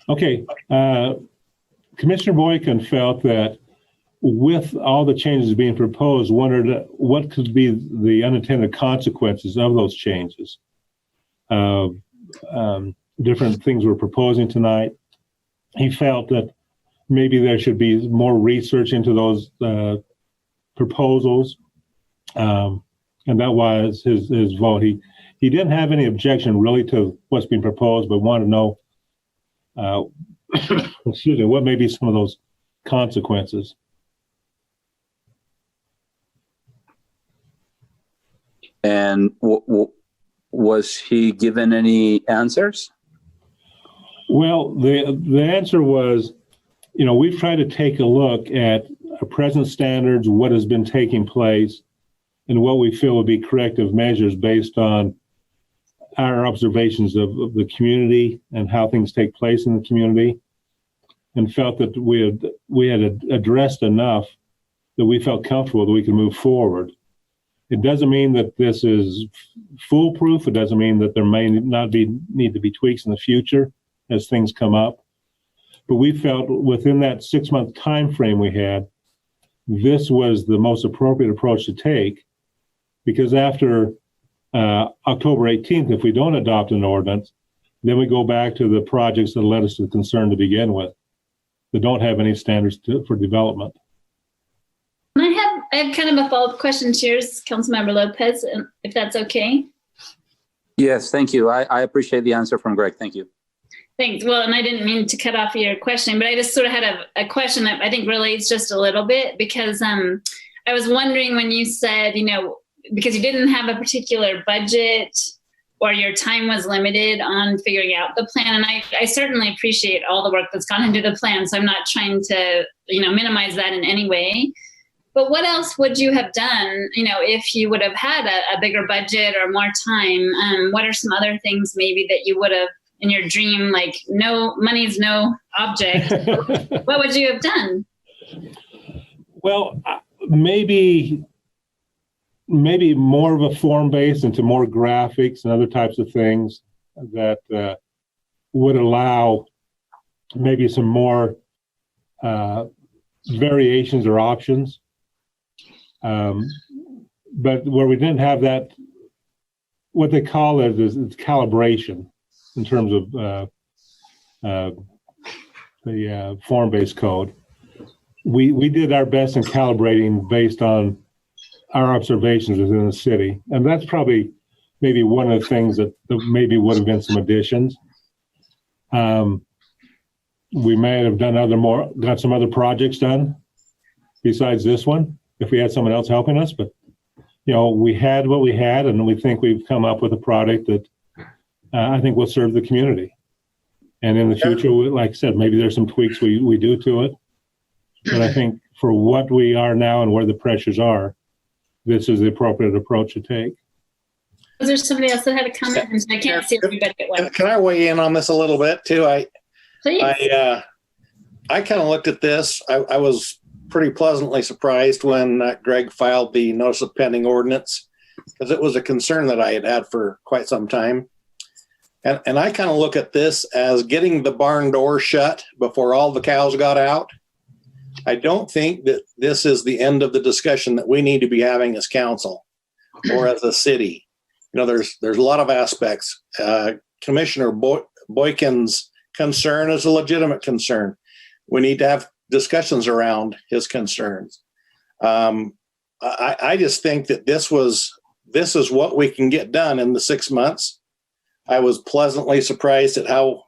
Okay. Commissioner Boykin felt that with all the changes being proposed, wondered what could be the unintended consequences of those changes. Different things we're proposing tonight. He felt that maybe there should be more research into those proposals. And that was his vote. He didn't have any objection really to what's being proposed, but wanted to know, what may be some of those consequences. And was he given any answers? Well, the answer was, we've tried to take a look at our present standards, what has been taking place, and what we feel would be corrective measures based on our observations of the community and how things take place in the community, and felt that we had addressed enough that we felt comfortable that we could move forward. It doesn't mean that this is foolproof. It doesn't mean that there may not need to be tweaks in the future as things come up. But we felt within that 6-month time frame we had, this was the most appropriate approach to take, because after October 18th, if we don't adopt an ordinance, then we go back to the projects that led us to concern to begin with, that don't have any standards for development. I have kind of a follow-up question to yours, Councilmember Lopez, if that's okay. Yes, thank you. I appreciate the answer from Greg. Thank you. Thanks. Well, and I didn't mean to cut off your question, but I just sort of had a question that I think relates just a little bit, because I was wondering when you said, because you didn't have a particular budget or your time was limited on figuring out the plan. And I certainly appreciate all the work that's gone into the plan. So I'm not trying to, minimize that in any way. But what else would you have done, if you would have had a bigger budget or more time? What are some other things maybe that you would have in your dream, like no money's no object? What would you have done? Well, maybe more of a form base into more graphics and other types of things that would allow maybe some more variations or options. But where we didn't have that, what they call it is calibration in terms of the form-based code. We did our best in calibrating based on our observations within the city. And that's probably maybe one of the things that maybe would have been some additions. We may have done got some other projects done besides this one, if we had someone else helping us. But, we had what we had, and we think we've come up with a product that I think will serve the community. And in the future, like I said, maybe there's some tweaks we do to it. But I think for what we are now and where the pressures are, this is the appropriate approach to take. Was there somebody else that had a comment? I can't see everybody at once. Can I weigh in on this a little bit too? Please. I kind of looked at this. I was pretty pleasantly surprised when Greg filed the notice of pending ordinance, because it was a concern that I had for quite some time. And I kind of look at this as getting the barn door shut before all the cows got out. I don't think that this is the end of the discussion that we need to be having as council or as a city. There's a lot of aspects. Commissioner Boykin's concern is a legitimate concern. We need to have discussions around his concerns. I just think that this is what we can get done in the 6 months. I was pleasantly surprised at how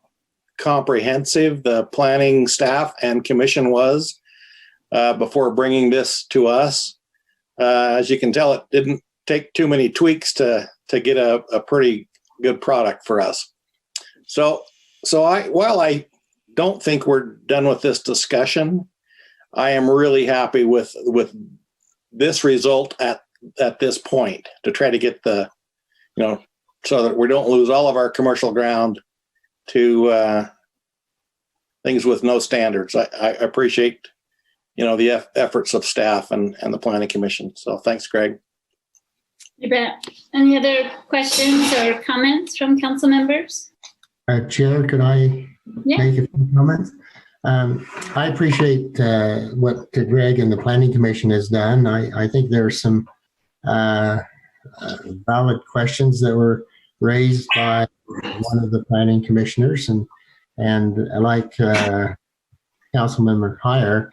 comprehensive the planning staff and commission was before bringing this to us. As you can tell, it didn't take too many tweaks to get a pretty good product for us. So while I don't think we're done with this discussion, I am really happy with this result at this point, to try to get the, so that we don't lose all of our commercial ground to things with no standards. I appreciate, the efforts of staff and the planning commission. So thanks, Greg. You bet. Any other questions or comments from council members? Chair, could I make a few comments? I appreciate what Greg and the Planning Commission has done. I think there are some valid questions that were raised by one of the planning commissioners, and like Councilmember Heyer,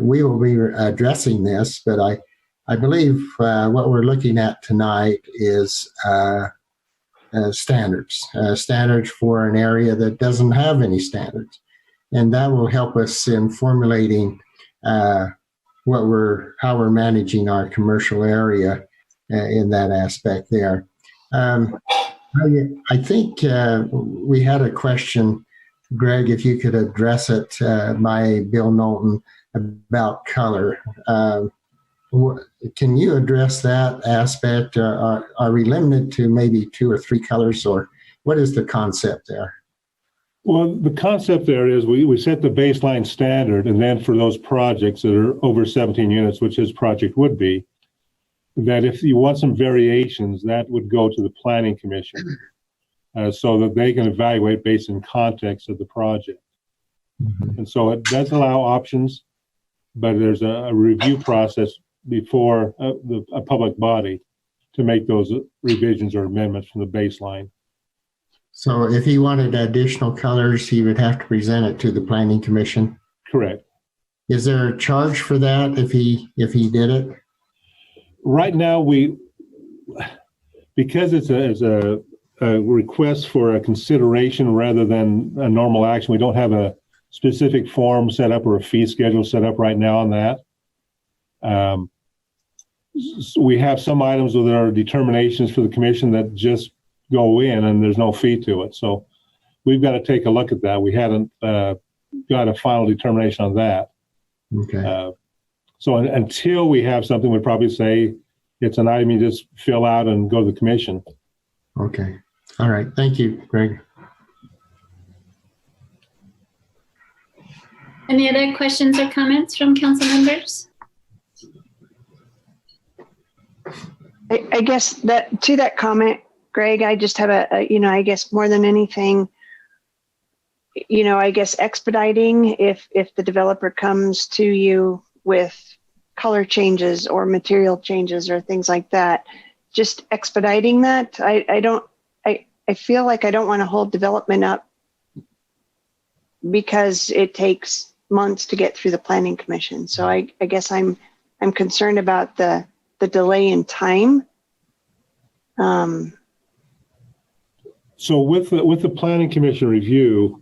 we will be addressing this, but I believe what we're looking at tonight is standards for an area that doesn't have any standards. And that will help us in formulating how we're managing our commercial area in that aspect there. I think we had a question, Greg, if you could address it by Bill Knowlton about color. Can you address that aspect? Are we limited to maybe 2 or 3 colors, or what is the concept there? Well, the concept there is we set the baseline standard, and then for those projects that are over 17 units, which his project would be, that if you want some variations, that would go to the planning commission so that they can evaluate based in context of the project. Mm-hmm. And so it does allow options, but there's a review process before a public body to make those revisions or amendments from the baseline. So if he wanted additional colors, he would have to present it to the Planning Commission? Correct. Is there a charge for that if he did it? Right now, because it's a request for a consideration rather than a normal action, we don't have a specific form set up or a fee schedule set up right now on that. We have some items that are determinations for the commission that just go in and there's no fee to it. So we've got to take a look at that. We haven't got a final determination on that. Okay. So until we have something, we'd probably say it's an item you just fill out and go to the commission. Okay. All right. Thank you, Greg. Any other questions or comments from council members? I guess that to that comment, Greg, I just have I guess more than anything, I guess expediting if the developer comes to you with color changes or material changes or things like that, just expediting that. I feel like I don't want to hold development up because it takes months to get through the planning commission. So I guess I'm concerned about the delay in time. So with the planning commission review,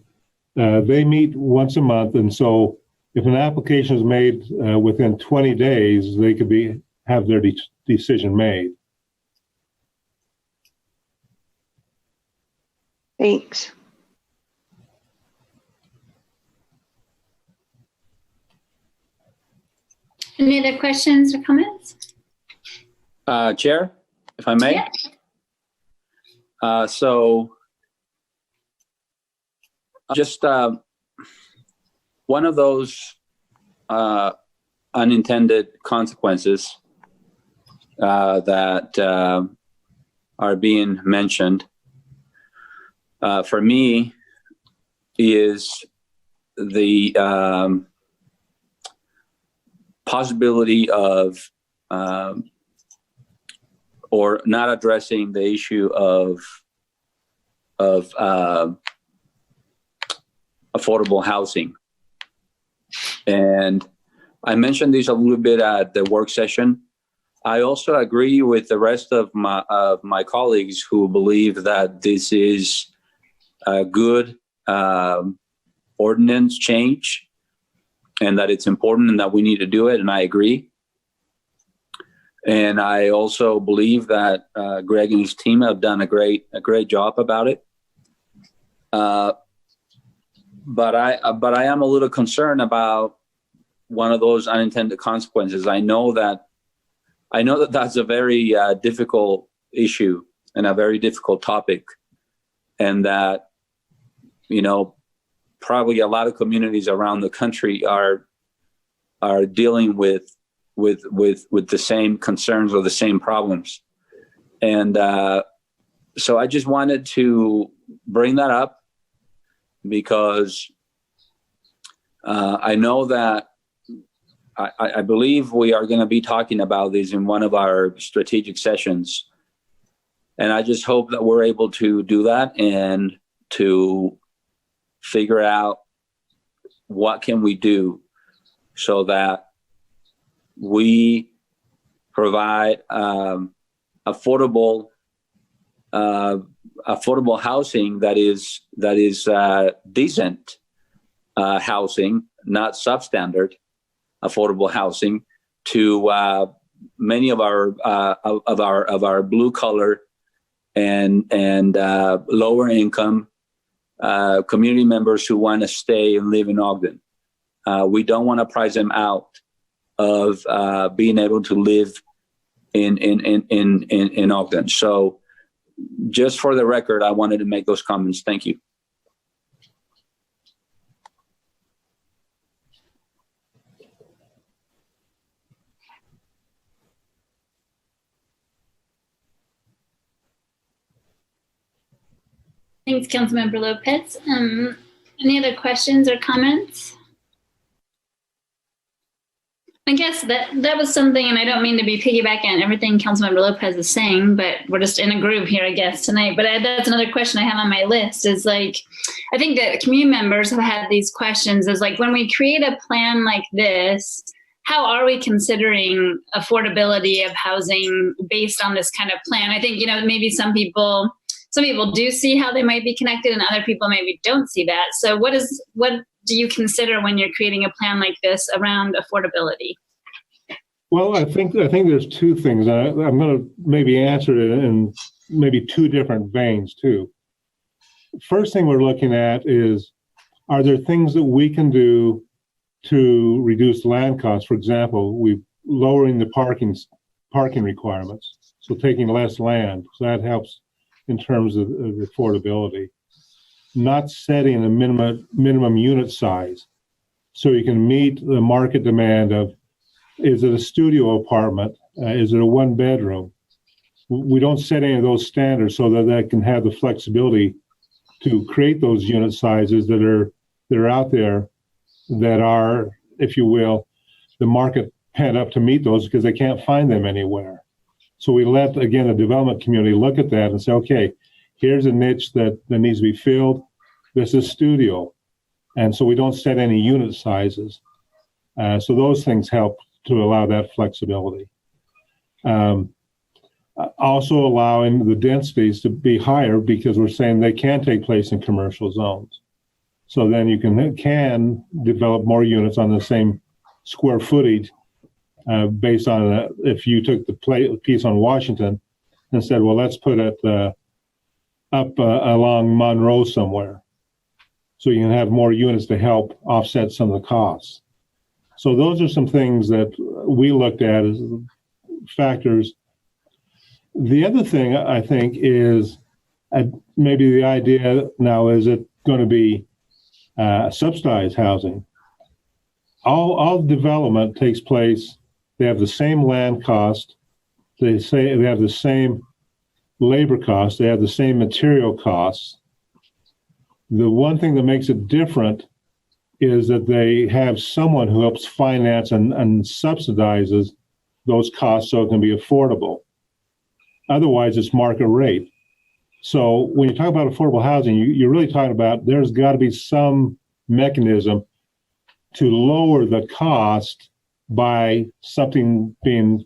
they meet once a month, and so if an application is made within 20 days, they could have their decision made. Thanks. Any other questions or comments? Chair, if I may. Yeah. So just one of those unintended consequences that are being mentioned for me is the possibility of or not addressing the issue of affordable housing. And I mentioned this a little bit at the work session. I also agree with the rest of my colleagues who believe that this is a good ordinance change and that it's important and that we need to do it, and I agree. And I also believe that Greg and his team have done a great job about it. But I am a little concerned about one of those unintended consequences. I know that that's a very difficult issue and a very difficult topic, and that probably a lot of communities around the country are dealing with the same concerns or the same problems. And so I just wanted to bring that up because I know that I believe we are going to be talking about this in one of our strategic sessions. And I just hope that we're able to do that and to figure out what can we do so that we provide affordable housing that is decent housing, not substandard affordable housing, to many of our blue collar and lower income community members who want to stay and live in Ogden. We don't want to price them out of being able to live in Ogden. So just for the record, I wanted to make those comments. Thank you. Thanks, Councilmember Lopez. Any other questions or comments? I guess that was something, and I don't mean to be piggybacking on everything Councilmember Lopez is saying, but we're just in a groove here, I guess, tonight. But that's another question I have on my list is like, I think that community members have had these questions is like, when we create a plan like this, how are we considering affordability of housing based on this kind of plan? I think, maybe some people do see how they might be connected and other people maybe don't see that. So what do you consider when you're creating a plan like this around affordability? Well, I think there's two things. I'm going to maybe answer it in maybe two different veins too. First thing we're looking at is, are there things that we can do to reduce land costs? For example, we're lowering the parking requirements, so taking less land. So that helps in terms of affordability. Not setting a minimum unit size so you can meet the market demand of, is it a studio apartment? Is it a one bedroom? We don't set any of those standards so that can have the flexibility to create those unit sizes that are out there that are, if you will, the market pent up to meet those because they can't find them anywhere. So we let, again, the development community look at that and say, okay, here's a niche that needs to be filled. This is studio. And so we don't set any unit sizes. So those things help to allow that flexibility. Also allowing the densities to be higher because we're saying they can take place in commercial zones. So then you can develop more units on the same square footage based on if you took the piece on Washington and said, well, let's put it up along Monroe somewhere. So you can have more units to help offset some of the costs. So those are some things that we looked at as factors. The other thing I think is maybe the idea now, is it going to be subsidized housing? All development takes place. They have the same land cost. They say they have the same labor costs. They have the same material costs. The one thing that makes it different is that they have someone who helps finance and subsidizes those costs so it can be affordable. Otherwise, it's market rate. So when you talk about affordable housing, you're really talking about there's got to be some mechanism to lower the cost by something being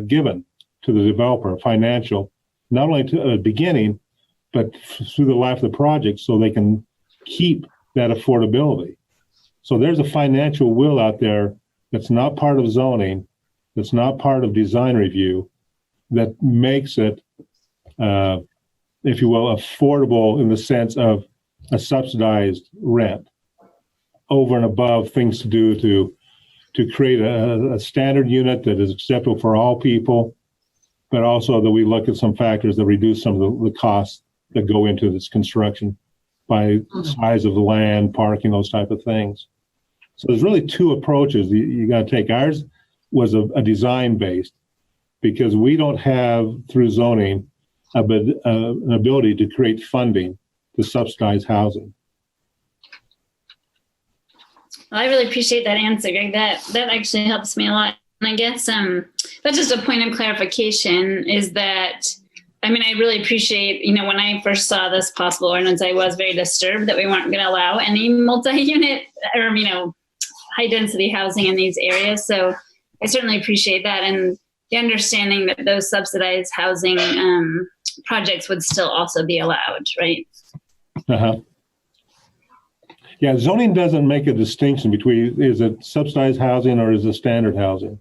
given to the developer, financial, not only to the beginning, but through the life of the project so they can keep that affordability. So there's a financial will out there that's not part of zoning, that's not part of design review, that makes it, if you will, affordable in the sense of a subsidized rent over and above things to do to create a standard unit that is acceptable for all people, but also that we look at some factors that reduce some of the costs that go into this construction by size of the land, parking, those type of things. So there's really two approaches you got to take. Ours was a design based because we don't have through zoning an ability to create funding to subsidize housing. Well, I really appreciate that answer, Greg. That actually helps me a lot. And I guess that's just a point of clarification is that, I mean, I really appreciate, when I first saw this possible ordinance, I was very disturbed that we weren't going to allow any multi-unit or, high density housing in these areas. So I certainly appreciate that. And the understanding that those subsidized housing projects would still also be allowed, right? Uh-huh. Yeah, zoning doesn't make a distinction between is it subsidized housing or is it standard housing.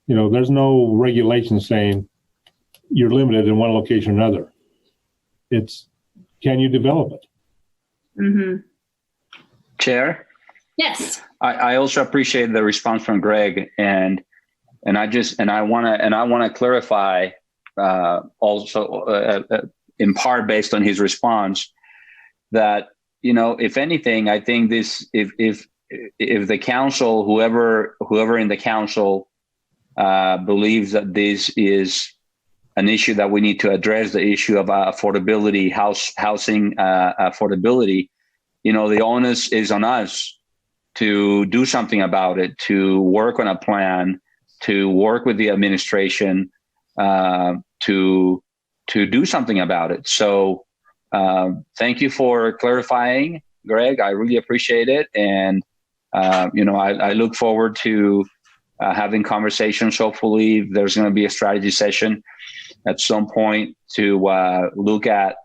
There's no regulation saying you're limited in one location or another. It's, can you develop it? Mm-hmm. Chair? Yes. I also appreciate the response from Greg, and I want to clarify also in part based on his response that if anything, I think this if the council, whoever in the council believes that this is an issue that we need to address, the issue of affordability, housing affordability, the onus is on us to do something about it, to work on a plan, to work with the administration, to do something about it. So thank you for clarifying, Greg. I really appreciate it. And, I look forward to having conversations. Hopefully there's going to be a strategy session at some point to look at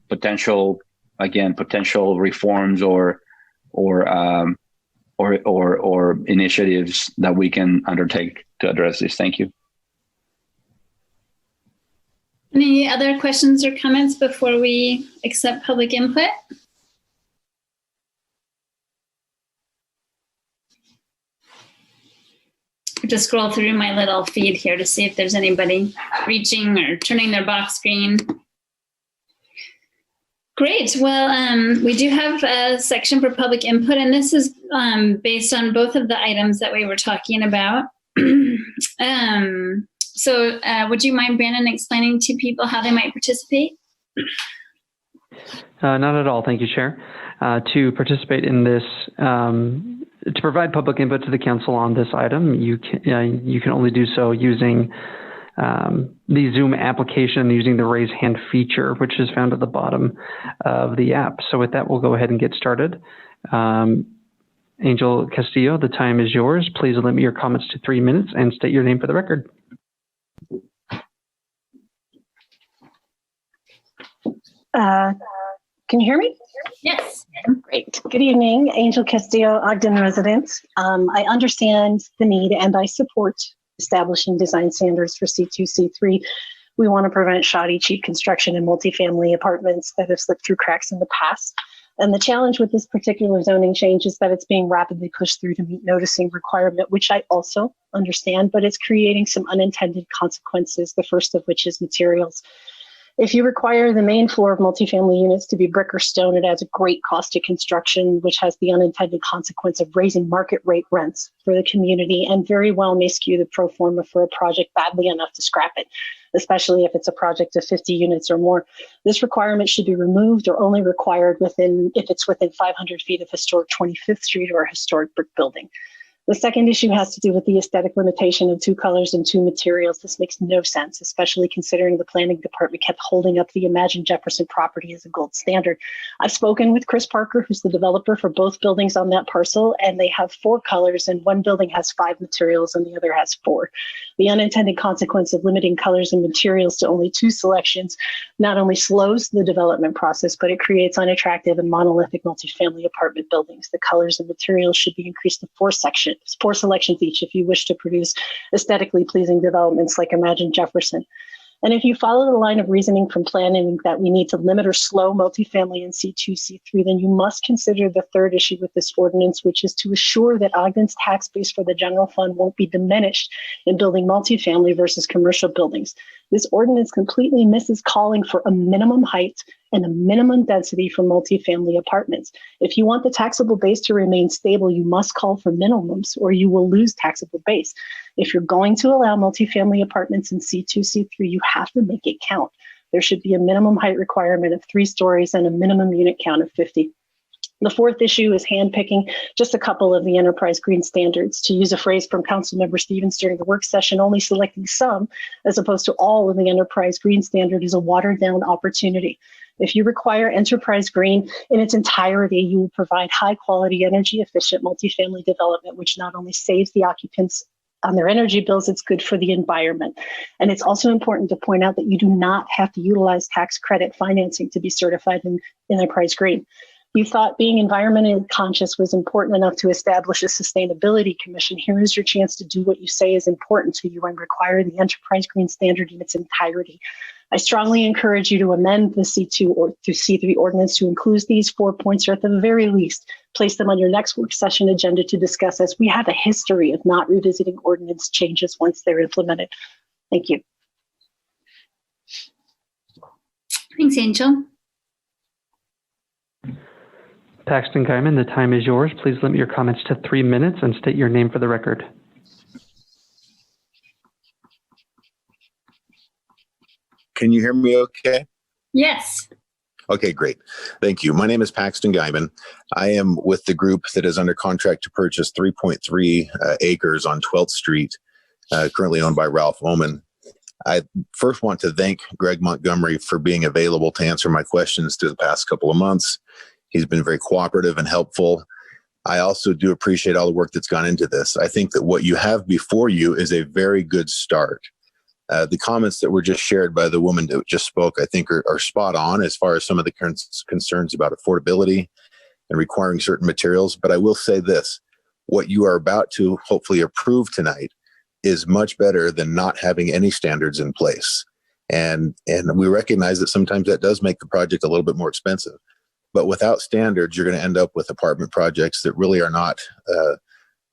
potential reforms or initiatives that we can undertake to address this. Thank you. Any other questions or comments before we accept public input? Just scroll through my little feed here to see if there's anybody reaching or turning their box screen. Great. Well, we do have a section for public input, and this is based on both of the items that we were talking about. So would you mind, Brandon, explaining to people how they might participate? Not at all. Thank you, Chair. To participate in this, to provide public input to the council on this item, you can only do so using the Zoom application, using the raise hand feature, which is found at the bottom of the app. So with that, we'll go ahead and get started. Angel Castillo, the time is yours. Please limit your comments to 3 minutes and state your name for the record. Can you hear me? Yes. Great. Good evening, Angel Castillo, Ogden residents. I understand the need and I support establishing design standards for C2, C3. We want to prevent shoddy, cheap construction in multifamily apartments that have slipped through cracks in the past. And the challenge with this particular zoning change is that it's being rapidly pushed through to meet noticing requirement, which I also understand, but it's creating some unintended consequences, the first of which is materials. If you require the main floor of multifamily units to be brick or stone, it adds a great cost to construction, which has the unintended consequence of raising market rate rents for the community and very well may skew the pro forma for a project badly enough to scrap it, especially if it's a project of 50 units or more. This requirement should be removed or only required if it's within 500 feet of historic 25th Street or a historic brick building. The second issue has to do with the aesthetic limitation of 2 colors and 2 materials. This makes no sense, especially considering the planning department kept holding up the Imagine Jefferson property as a gold standard. I've spoken with Chris Parker, who's the developer for both buildings on that parcel, and they have 4 colors, and one building has 5 materials and the other has 4. The unintended consequence of limiting colors and materials to only 2 selections not only slows the development process, but it creates unattractive and monolithic multifamily apartment buildings. The colors and materials should be increased to 4 selections each if you wish to produce aesthetically pleasing developments like Imagine Jefferson. And if you follow the line of reasoning from planning that we need to limit or slow multifamily in C2, C3, then you must consider the third issue with this ordinance, which is to assure that Ogden's tax base for the general fund won't be diminished in building multifamily versus commercial buildings. This ordinance completely misses calling for a minimum height and a minimum density for multifamily apartments. If you want the taxable base to remain stable, you must call for minimums or you will lose taxable base. If you're going to allow multifamily apartments in C2, C3, you have to make it count. There should be a minimum height requirement of 3 stories and a minimum unit count of 50. The fourth issue is handpicking just a couple of the enterprise green standards. To use a phrase from Councilmember Stevens during the work session, only selecting some as opposed to all of the enterprise green standard is a watered down opportunity. If you require enterprise green in its entirety, you will provide high quality, energy efficient multifamily development, which not only saves the occupants on their energy bills, it's good for the environment. And it's also important to point out that you do not have to utilize tax credit financing to be certified in enterprise green. You thought being environmentally conscious was important enough to establish a sustainability commission. Here is your chance to do what you say is important to you and require the enterprise green standard in its entirety. I strongly encourage you to amend the C2 or to C3 ordinance to include these 4 points, or at the very least, place them on your next work session agenda to discuss, as we have a history of not revisiting ordinance changes once they're implemented. Thank you. Thanks, Angel. Paxton Guyman, the time is yours. Please limit your comments to 3 minutes and state your name for the record. Can you hear me okay? Yes. Okay, great. Thank you. My name is Paxton Guyman. I am with the group that is under contract to purchase 3.3 acres on 12th Street, currently owned by Ralph Oman. I first want to thank Greg Montgomery for being available to answer my questions through the past couple of months. He's been very cooperative and helpful. I also do appreciate all the work that's gone into this. I think that what you have before you is a very good start. The comments that were just shared by the woman that just spoke, I think are spot on as far as some of the concerns about affordability and requiring certain materials. But I will say this, what you are about to hopefully approve tonight is much better than not having any standards in place. And we recognize that sometimes that does make the project a little bit more expensive. But without standards, you're going to end up with apartment projects that really are not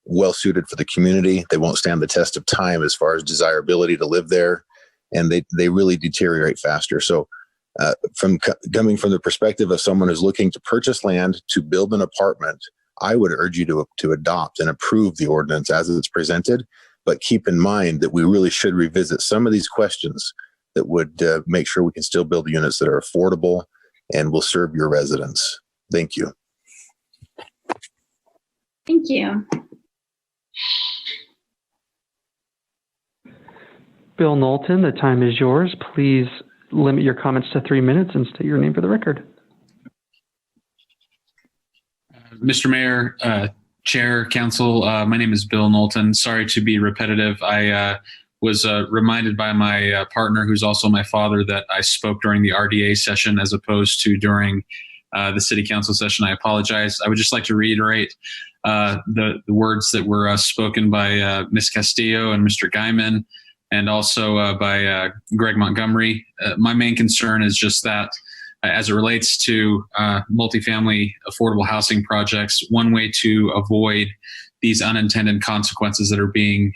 well suited for the community. They won't stand the test of time as far as desirability to live there, and they really deteriorate faster. So coming from the perspective of someone who's looking to purchase land to build an apartment, I would urge you to adopt and approve the ordinance as it's presented, but keep in mind that we really should revisit some of these questions that would make sure we can still build units that are affordable and will serve your residents. Thank you. Thank you. Bill Knowlton, the time is yours. Please limit your comments to 3 minutes and state your name for the record. Mr. Mayor, Chair, Council, my name is Bill Knowlton. Sorry to be repetitive. I was reminded by my partner, who's also my father, that I spoke during the RDA session as opposed to during the City Council session. I apologize. I would just like to reiterate the words that were spoken by Ms. Castillo and Mr. Guyman, and also by Greg Montgomery. My main concern is just that as it relates to multifamily affordable housing projects, one way to avoid these unintended consequences that are being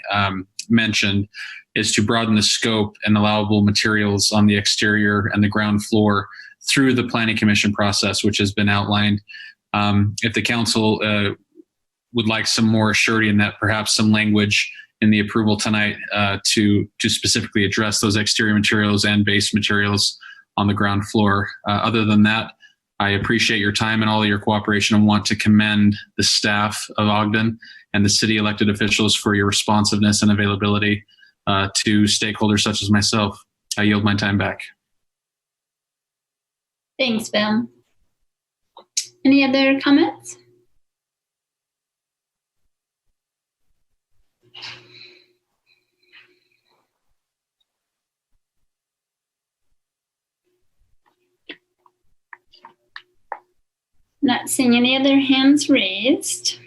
mentioned is to broaden the scope and allowable materials on the exterior and the ground floor through the Planning Commission process, which has been outlined. If the council would like some more surety in that, perhaps some language in the approval tonight to specifically address those exterior materials and base materials on the ground floor. Other than that, I appreciate your time and all of your cooperation and want to commend the staff of Ogden and the city elected officials for your responsiveness and availability to stakeholders such as myself. I yield my time back. Thanks, Bill. Any other comments? Not seeing any other hands raised.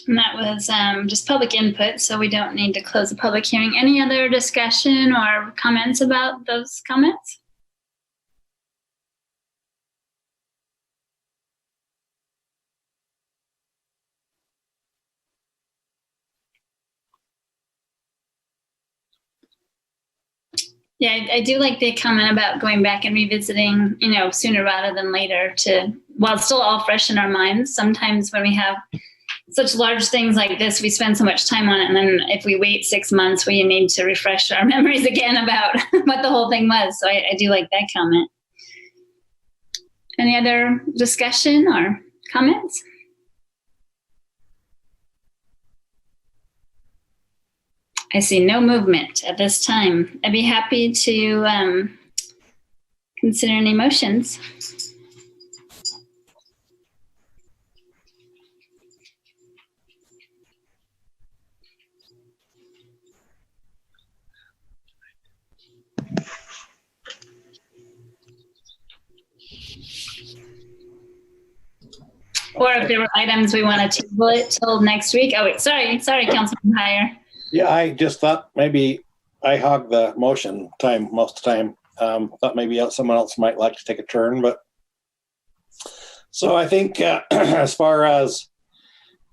And that was just public input, so we don't need to close the public hearing. Any other discussion or comments about those comments? Yeah, I do like the comment about going back and revisiting, sooner rather than later while it's still all fresh in our minds. Sometimes when we have such large things like this, we spend so much time on it. And then if we wait 6 months, we need to refresh our memories again about what the whole thing was. So I do like that comment. Any other discussion or comments? I see no movement at this time. I'd be happy to consider any motions. Or if there were items we want to table it till next week. Oh, wait, sorry, Councilman Heyer. Yeah, I just thought maybe I hog the motion time most of the time. Thought maybe someone else might like to take a turn, but so I think as far as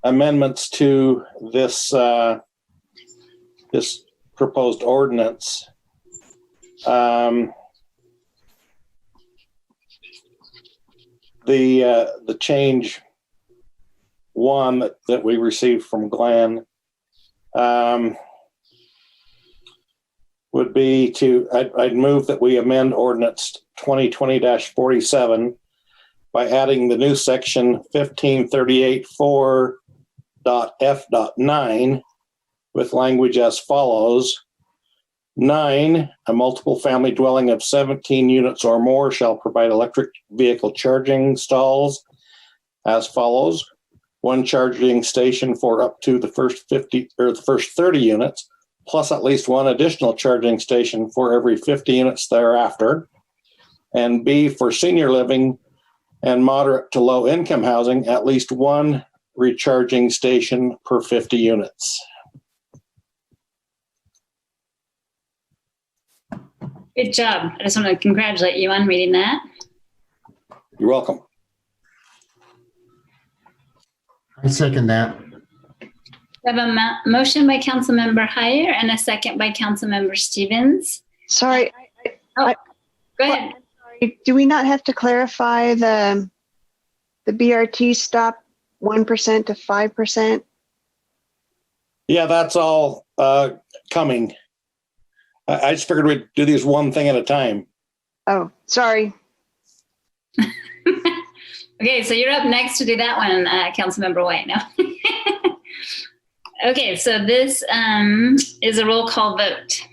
amendments to this this proposed ordinance, the change one that we received from Glenn would be I'd move that we amend ordinance 2020-47 by adding the new section 1538.4.f.9 with language as follows. 9, a multiple family dwelling of 17 units or more shall provide electric vehicle charging stalls as follows. 1 charging station for up to the first 50 or the first 30 units, plus at least 1 additional charging station for every 50 units thereafter. And B, for senior living and moderate to low income housing, at least 1 recharging station per 50 units. Good job. I just want to congratulate you on reading that. You're welcome. I second that. We have a motion by Councilmember Heyer and a second by Councilmember Stevens. Sorry. Go ahead. Do we not have to clarify the BRT stop 1% to 5%? Yeah, that's all coming. I just figured we'd do these one thing at a time. Oh, sorry. Okay, so you're up next to do that one, Councilmember White. No. Okay, so this is a roll call vote.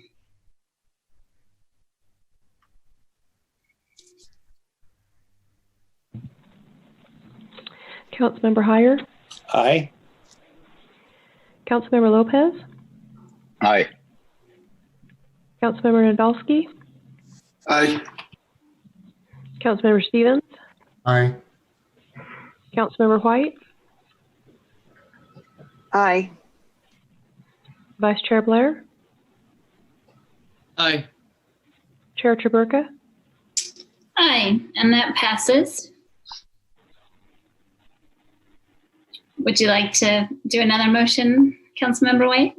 Councilmember Heyer, Aye. Councilmember Lopez, Aye. Councilmember Nadolski, Aye. Councilmember Stevens, Aye. Councilmember White, Aye. Vice Chair Blair, Aye. Chair Chaburka, Aye, and that passes. Would you like to do another motion, Councilmember White?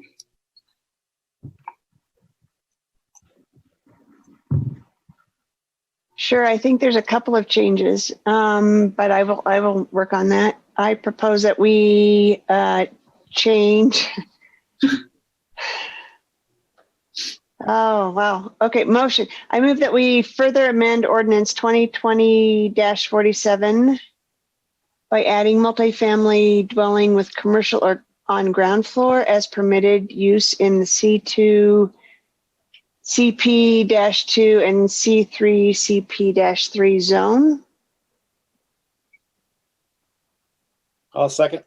Sure. I think there's a couple of changes, but I will work on that. I propose that we change. Oh, wow. Okay, motion. I move that we further amend ordinance 2020-47 by adding multifamily dwelling with commercial or on ground floor as permitted use in the C2, CP-2 and C3, CP-3 zone. I'll second.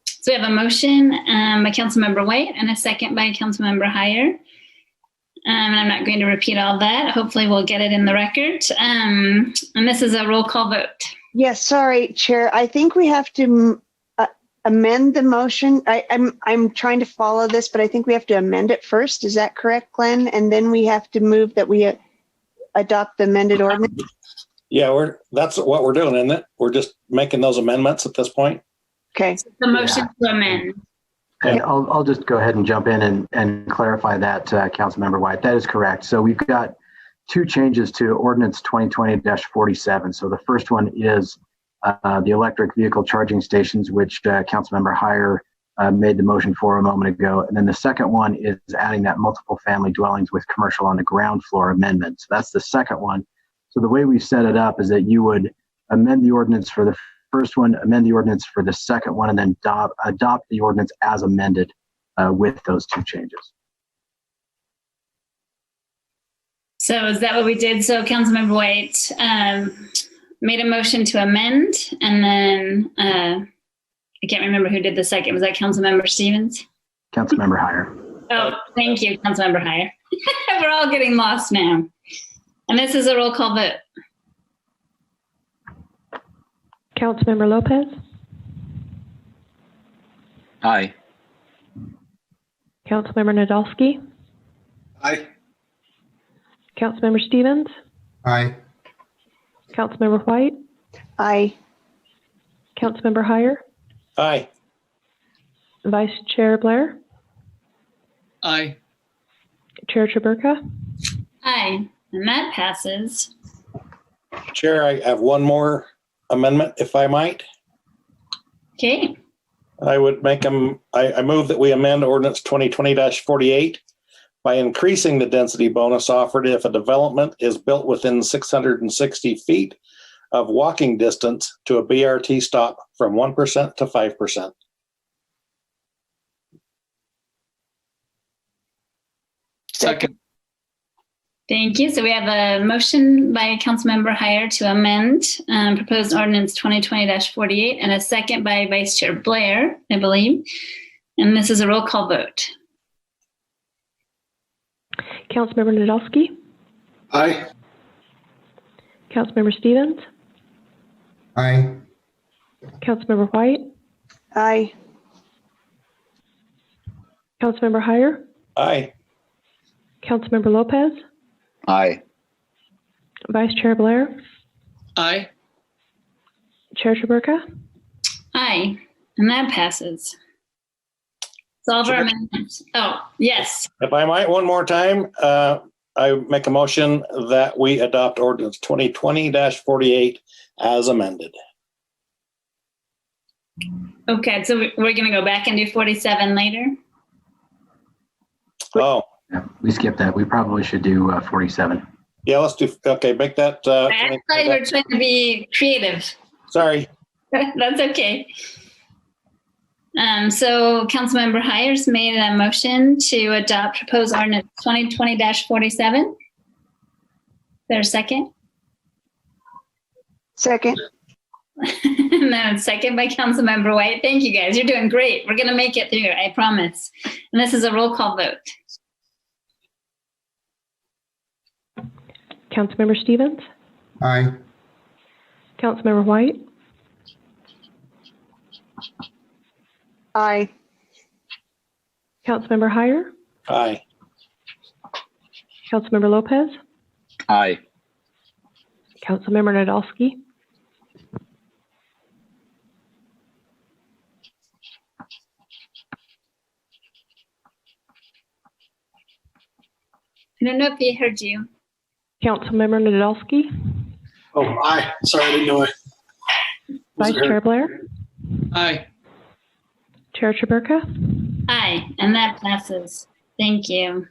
So we have a motion by Councilmember White and a second by Councilmember Heyer. And I'm not going to repeat all that. Hopefully we'll get it in the record. And this is a roll call vote. Yes, sorry, Chair. I think we have to amend the motion. I'm trying to follow this, but I think we have to amend it first. Is that correct, Glenn? And then we have to move that we adopt the amended ordinance? Yeah, that's what we're doing, isn't it? We're just making those amendments at this point. Okay. The motion to amend. And I'll just go ahead and jump in and clarify that, Councilmember White. That is correct. So we've got two changes to Ordinance 2020-47. So the first one is the electric vehicle charging stations, which Councilmember Heyer made the motion for a moment ago. And then the second one is adding that multiple family dwellings with commercial on the ground floor amendment. So that's the second one. So the way we set it up is that you would amend the ordinance for the first one, amend the ordinance for the second one, and then adopt the ordinance as amended with those two changes. So is that what we did? So Councilmember White made a motion to amend, and then I can't remember who did the second. Was that Councilmember Stevens? Councilmember Heyer. Oh, thank you, Councilmember Heyer. We're all getting lost now. And this is a roll call vote. Councilmember Lopez, Aye. Councilmember Nadolski, Aye. Councilmember Stevens, Aye. Councilmember White, Aye. Councilmember Heyer, Aye. Vice Chair Blair, Aye. Chair Chaburka. Aye, and that passes. Chair, I have one more amendment, if I might. Okay. I would make I move that we amend ordinance 2020-48 by increasing the density bonus offered if a development is built within 660 feet of walking distance to a BRT stop from 1% to 5%. Second. Thank you. So we have a motion by Councilmember Heyer to amend proposed ordinance 2020-48 and a second by Vice Chair Blair, I believe. And this is a roll call vote. Councilmember Nadolski, Aye. Councilmember Stevens, Aye. Councilmember White, Aye. Councilmember Heyer, Aye. Councilmember Lopez, Aye. Vice Chair Blair, Aye. Chair Chaburka. Aye, and that passes. So all of our amendments. Oh, yes. If I might, one more time, I make a motion that we adopt ordinance 2020-48 as amended. Okay, so we're going to go back and do 47 later. Oh. Yeah, we skipped that. We probably should do 47. Yeah, let's do, okay, make that. I thought you were trying to be creative. Sorry. That's okay. So Councilmember Hires made a motion to adopt proposed ordinance 2020-47. Is there a second? Second. And then second by Councilmember White. Thank you guys. You're doing great. We're going to make it through, I promise. And this is a roll call vote. Councilmember Stevens? Aye. Councilmember White? Aye. Councilmember Heyer? Aye. Councilmember Lopez? Aye. Councilmember Nadolski? I don't know if he heard you. Councilmember Nadolski? Oh, aye. Sorry, I didn't know it. Vice Chair Blair? Aye. Chair Chaburka? Aye, and that passes. Thank you.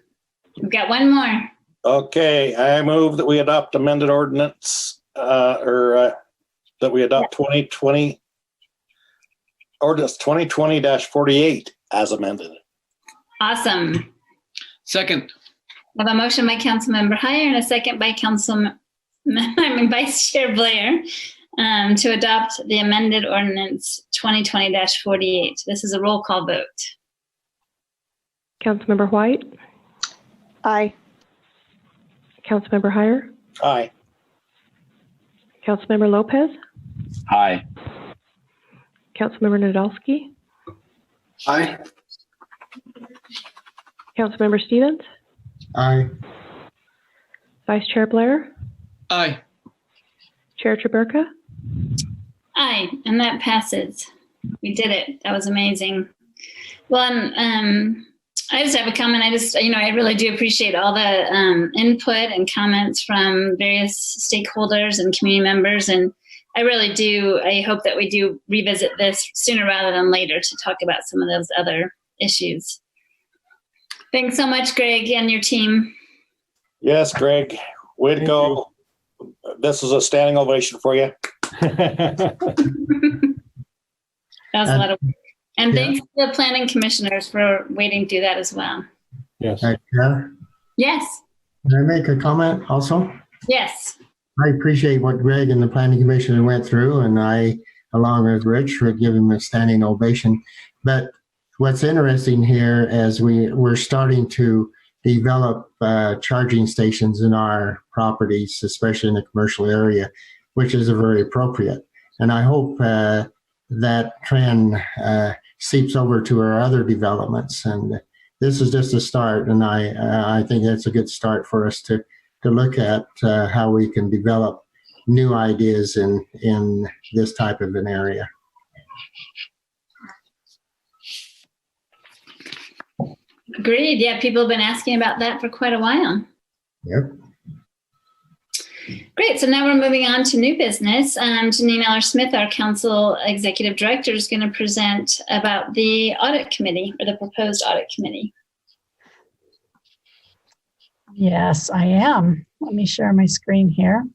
We've got one more. Okay, I move that we adopt amended ordinance, that we adopt 2020, ordinance 2020-48 as amended. Awesome. Second. I have a motion by Councilmember Heyer and a second by Vice Chair Blair to adopt the amended ordinance 2020-48. This is a roll call vote. Councilmember White? Aye. Councilmember Heyer? Aye. Councilmember Lopez? Aye. Councilmember Nadolski? Aye. Councilmember Stevens? Aye. Vice Chair Blair? Aye. Chair Chaburka? Aye, and that passes. We did it. That was amazing. Well, I just have a comment. I really do appreciate all the input and comments from various stakeholders and community members. And I really do. I hope that we do revisit this sooner rather than later to talk about some of those other issues. Thanks so much, Greg, and your team. Yes, Greg, way to go. This is a standing ovation for you. That was a lot of work. And thanks to the planning commissioners for wading through that as well. Yes. Chair, Yes. can I make a comment also? Yes. I appreciate what Greg and the planning commission went through, and I, along with Rich, would give him a standing ovation. But what's interesting here is we're starting to develop charging stations in our properties, especially in the commercial area, which is very appropriate. And I hope that trend seeps over to our other developments. And this is just a start, and I think that's a good start for us to look at how we can develop new ideas in this type of an area. Agreed. Yeah, people have been asking about that for quite a while. Yep. Great. So now we're moving on to new business. Janine Eller-Smith, our council executive director, is going to present about the audit committee or the proposed audit committee. Yes, I am. Let me share my screen here.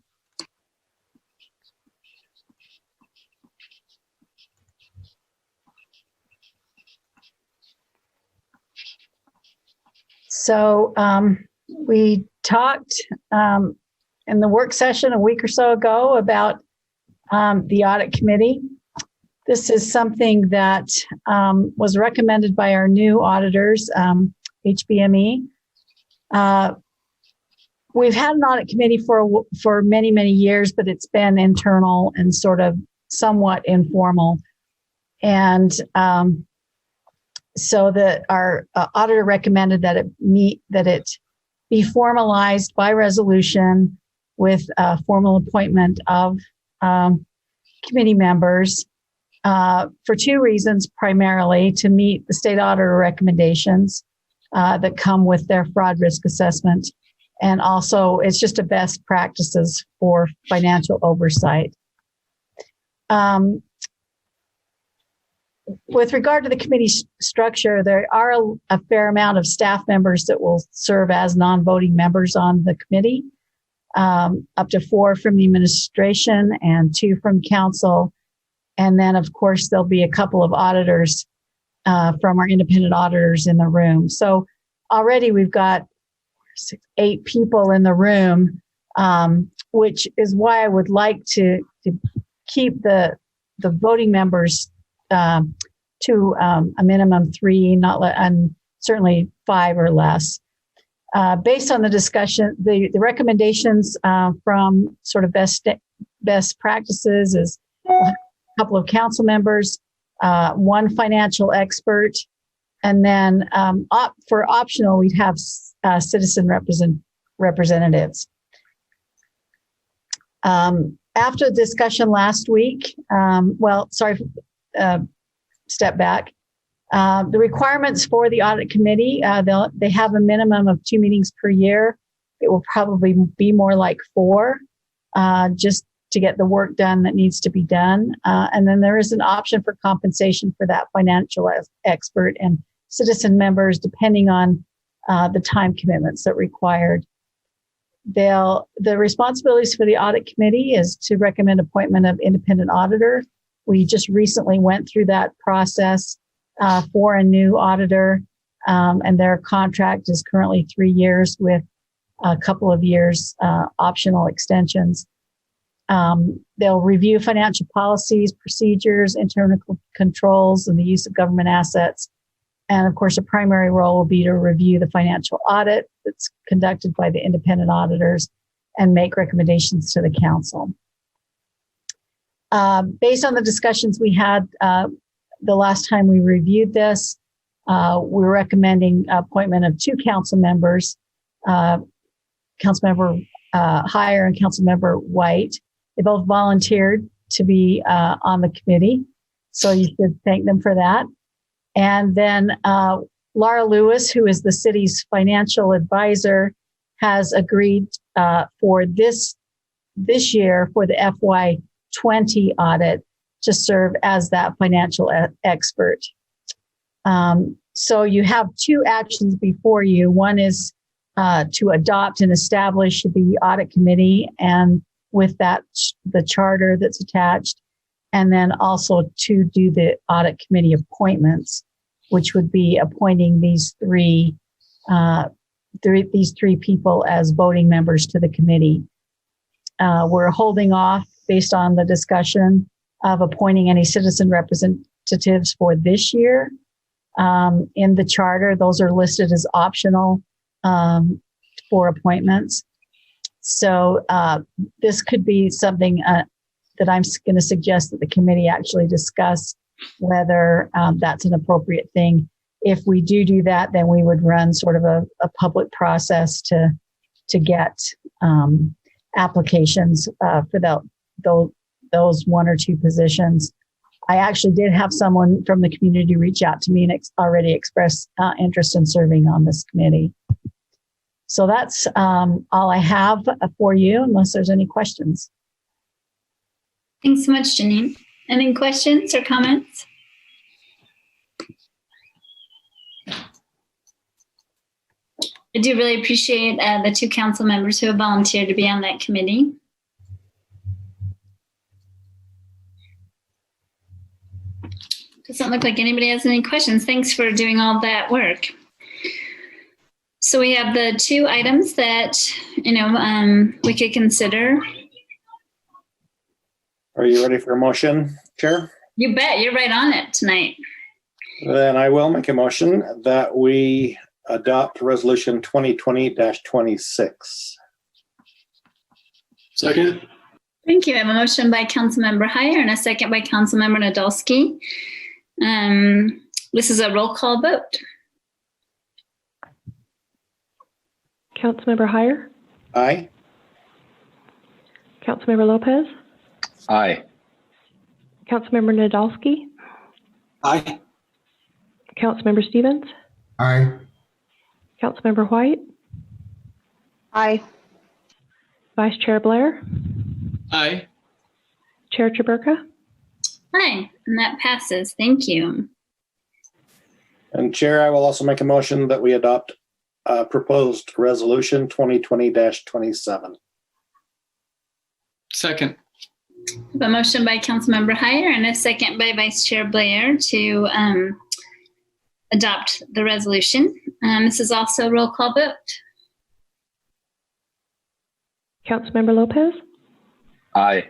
So we talked in the work session a week or so ago about the audit committee. This is something that was recommended by our new auditors, HBME. We've had an audit committee for many, many years, but it's been internal and sort of somewhat informal. And so that our auditor recommended that it be formalized by resolution with a formal appointment of committee members for two reasons, primarily to meet the state auditor recommendations that come with their fraud risk assessment. And also it's just a best practices for financial oversight. With regard to the committee structure, there are a fair amount of staff members that will serve as non-voting members on the committee. up to 4 from the administration and 2 from council. And then, of course, there'll be a couple of auditors from our independent auditors in the room. So already we've got 8 people in the room, which is why I would like to keep the voting members to a minimum 3, and certainly 5 or less. Based on the discussion, the recommendations from sort of best practices is a couple of council members, 1 financial expert, and then for optional, we'd have citizen representatives. After the discussion last week, step back. The requirements for the audit committee, they have a minimum of 2 meetings per year. It will probably be more like 4, just to get the work done that needs to be done. And then there is an option for compensation for that financial expert and citizen members, depending on the time commitments that are required. The responsibilities for the audit committee is to recommend appointment of independent auditor. We just recently went through that process for a new auditor, and their contract is currently 3 years with a couple of years optional extensions. They'll review financial policies, procedures, internal controls, and the use of government assets. And of course, a primary role will be to review the financial audit that's conducted by the independent auditors and make recommendations to the council. Based on the discussions we had the last time we reviewed this, we're recommending appointment of 2 council members, Councilmember Heyer and Councilmember White. They both volunteered to be on the committee, so you should thank them for that. And then Laura Lewis, who is the city's financial advisor, has agreed for this year for the FY20 audit to serve as that financial expert. So you have 2 actions before you. One is to adopt and establish the audit committee, and with that, the charter that's attached, and then also to do the audit committee appointments, which would be appointing these three people as voting members to the committee. We're holding off based on the discussion of appointing any citizen representatives for this year. In the charter, those are listed as optional for appointments. So this could be something that I'm going to suggest that the committee actually discuss whether that's an appropriate thing. If we do that, then we would run sort of a public process to get applications for those 1 or 2 positions. I actually did have someone from the community reach out to me and already express interest in serving on this committee. So that's all I have for you, unless there's any questions. Thanks so much, Janine. Any questions or comments? I do really appreciate the 2 council members who have volunteered to be on that committee. Doesn't look like anybody has any questions. Thanks for doing all that work. So we have the 2 items that, we could consider. Are you ready for a motion, Chair? You bet. You're right on it tonight. Then I will make a motion that we adopt Resolution 2020-26. Second. Thank you. I have a motion by Councilmember Heyer and a second by Councilmember Nadolski. This is a roll call vote. Councilmember Heyer? Aye. Councilmember Lopez? Aye. Councilmember Nadolski? Aye. Councilmember Stevens? Aye. Councilmember White? Aye. Vice Chair Blair? Aye. Chair Chaburka? Aye, and that passes. Thank you. And Chair, I will also make a motion that we adopt proposed Resolution 2020-27. Second. A motion by Councilmember Heyer and a second by Vice Chair Blair to adopt the resolution. This is also a roll call vote. Councilmember Lopez, Aye.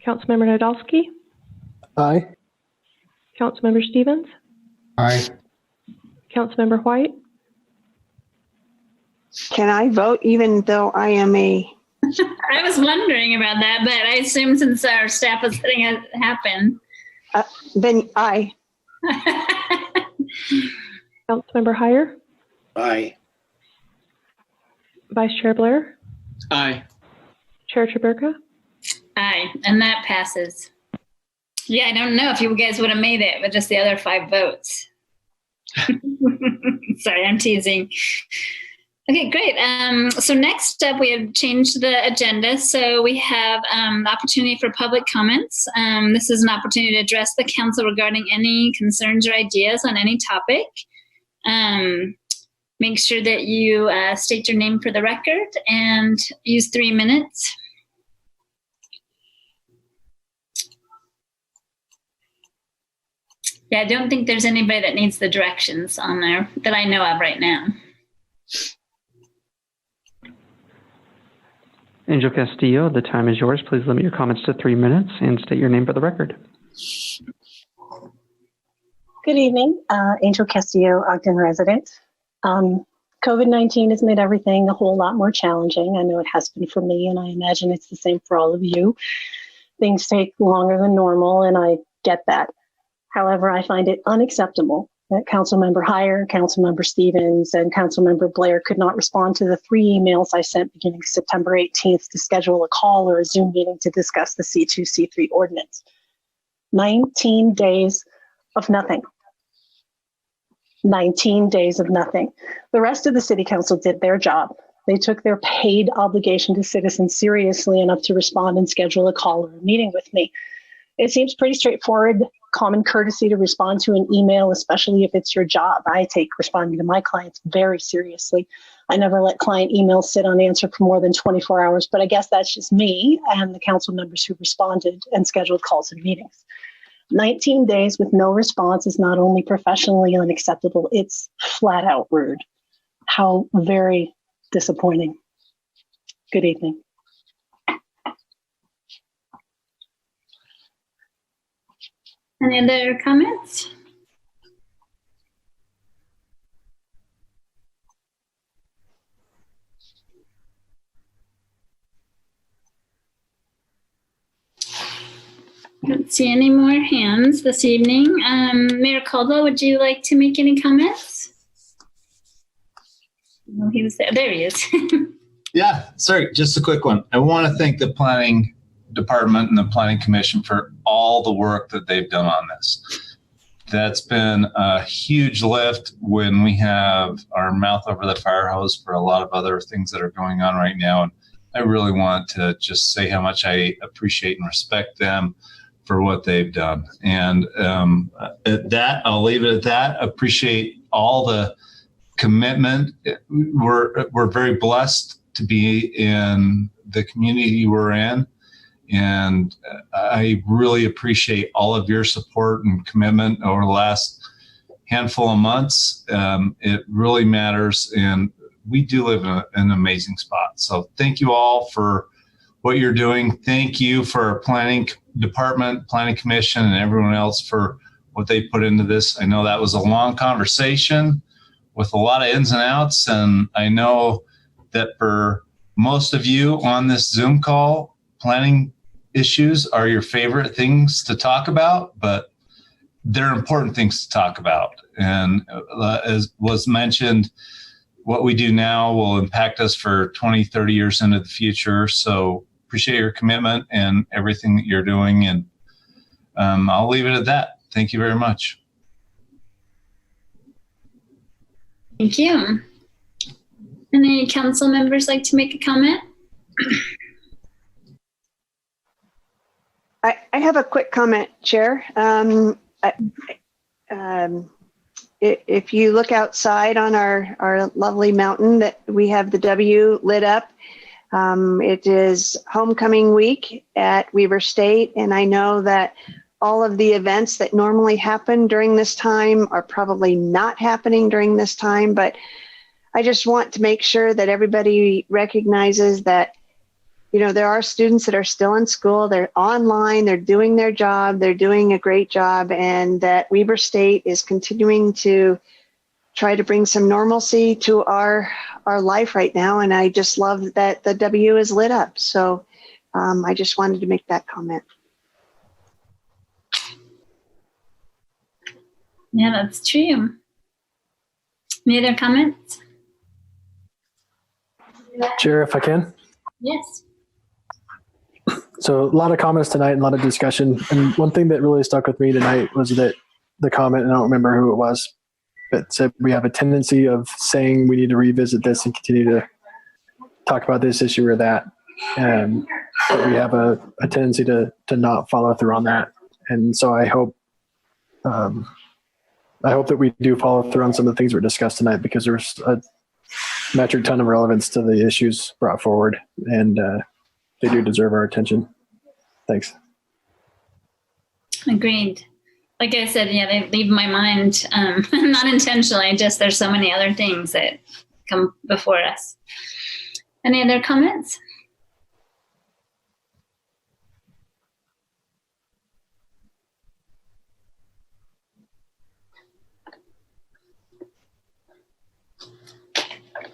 Councilmember Nadolski, Aye. Councilmember Stevens, Aye. Councilmember White, Can I vote even though I am a, I was wondering about that, but I assume since our staff was letting it happen. then aye. Councilmember Heyer, Aye. Vice Chair Blair, Aye. Chair Chaburka. Aye, and that passes. Yeah, I don't know if you guys would have made it with just the other 5 votes. Sorry, I'm teasing. Okay, great. So next up, we have changed the agenda. So we have the opportunity for public comments. This is an opportunity to address the council regarding any concerns or ideas on any topic. Make sure that you state your name for the record and use 3 minutes. Yeah, I don't think there's anybody that needs the directions on there that I know of right now. Angel Castillo, the time is yours. Please limit your comments to 3 minutes and state your name for the record. Good evening, Angel Castillo, Ogden resident. COVID-19 has made everything a whole lot more challenging. I know it has been for me, and I imagine it's the same for all of you. Things take longer than normal, and I get that. However, I find it unacceptable that Councilmember Heyer, Councilmember Stevens, and Councilmember Blair could not respond to the 3 emails I sent beginning September 18th to schedule a call or a Zoom meeting to discuss the C2, C3 ordinance. 19 days of nothing. 19 days of nothing. The rest of the city council did their job. They took their paid obligation to citizens seriously enough to respond and schedule a call or a meeting with me. It seems pretty straightforward, common courtesy to respond to an email, especially if it's your job. I take responding to my clients very seriously. I never let client emails sit unanswered for more than 24 hours, but I guess that's just me and the council members who responded and scheduled calls and meetings. 19 days with no response is not only professionally unacceptable, it's flat out rude. How very disappointing. Good evening. Any other comments? I don't see any more hands this evening. Mayor Caldwell, would you like to make any comments? Well, he was there. There he is. Yeah, sorry, just a quick one. I want to thank the planning department and the planning commission for all the work that they've done on this. That's been a huge lift when we have our mouth over the fire hose for a lot of other things that are going on right now. And I really want to just say how much I appreciate and respect them for what they've done. And at that, I'll leave it at that. Appreciate all the commitment. We're very blessed to be in the community we're in. And I really appreciate all of your support and commitment over the last handful of months. It really matters. And we do live in an amazing spot. So thank you all for what you're doing. Thank you for our planning department, planning commission, and everyone else for what they put into this. I know that was a long conversation with a lot of ins and outs. And I know that for most of you on this Zoom call, planning issues are your favorite things to talk about, but they're important things to talk about. And as was mentioned, what we do now will impact us for 20, 30 years into the future. So appreciate your commitment and everything that you're doing. And I'll leave it at that. Thank you very much. Thank you. Any council members like to make a comment? I have a quick comment, Chair. If you look outside on our lovely mountain that we have the W lit up, It is homecoming week at Weber State, and I know that all of the events that normally happen during this time are probably not happening during this time, but I just want to make sure that everybody recognizes that, you know, there are students that are still in school, they're online, they're doing their job, they're doing a great job, and that Weber State is continuing to try to bring some normalcy to our life right now. And I just love that the W is lit up. So I just wanted to make that comment. Yeah, that's true. Any other comments? Chair, if I can. Yes. So a lot of comments tonight and a lot of discussion. And one thing that really stuck with me tonight was that the comment, and I don't remember who it was, but said we have a tendency of saying we need to revisit this and continue to talk about this issue or that. And but we have a tendency to not follow through on that. And so I hope that we do follow through on some of the things we discussed tonight, because there's a metric ton of relevance to the issues brought forward, and they do deserve our attention. Thanks. Agreed. Like I said, yeah, they leave my mind, not intentionally, just there's so many other things that come before us. Any other comments?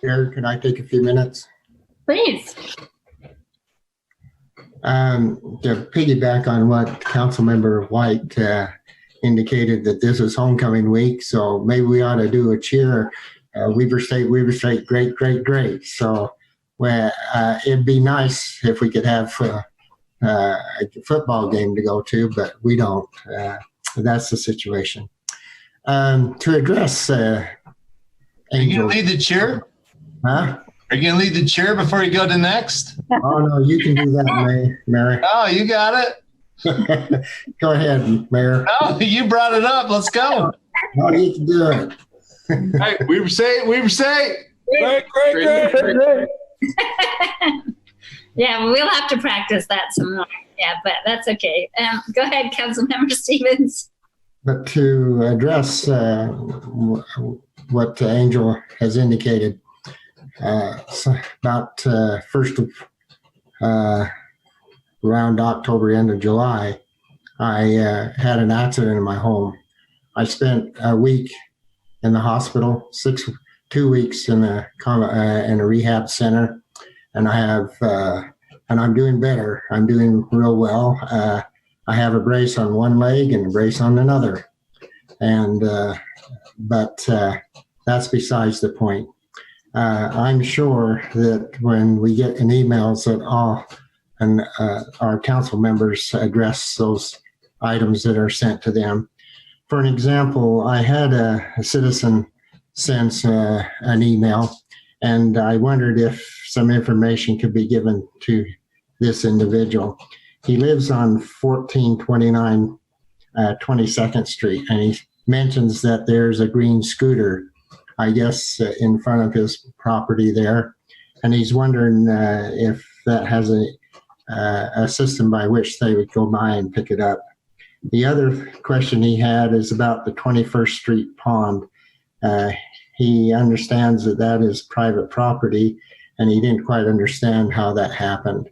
Chair, can I take a few minutes? Please. To piggyback on what Councilmember White indicated, that this is homecoming week, so maybe we ought to do a cheer. Weber State, great, great, great. So well, it'd be nice if we could have a football game to go to, but we don't. That's the situation. To address Are you going to lead the cheer? Huh? Are you going to lead the cheer before you go to next? Oh, no, you can do that, Mary. Oh, you got it. Go ahead, Mayor. Oh, you brought it up. Let's go. No, you can do it. Hey, Weber State. Great. Yeah, we'll have to practice that some more. Yeah, but that's okay. Go ahead, Councilmember Stevens. But to address what Angel has indicated, so about first of around October, end of July, I had an accident in my home. I spent a week in the hospital, 2 weeks in a rehab center, and I'm doing better. I'm doing real well. I have a brace on one leg and a brace on another, and but that's besides the point. I'm sure that when we get an emails that all and our council members address those items that are sent to them. For an example, I had a citizen send an email, and I wondered if some information could be given to this individual. He lives on 1429 22nd Street, and he mentions that there's a green scooter, I guess, in front of his property there, and he's wondering if that has a system by which they would go by and pick it up. The other question he had is about the 21st Street pond. He understands that is private property, and he didn't quite understand how that happened.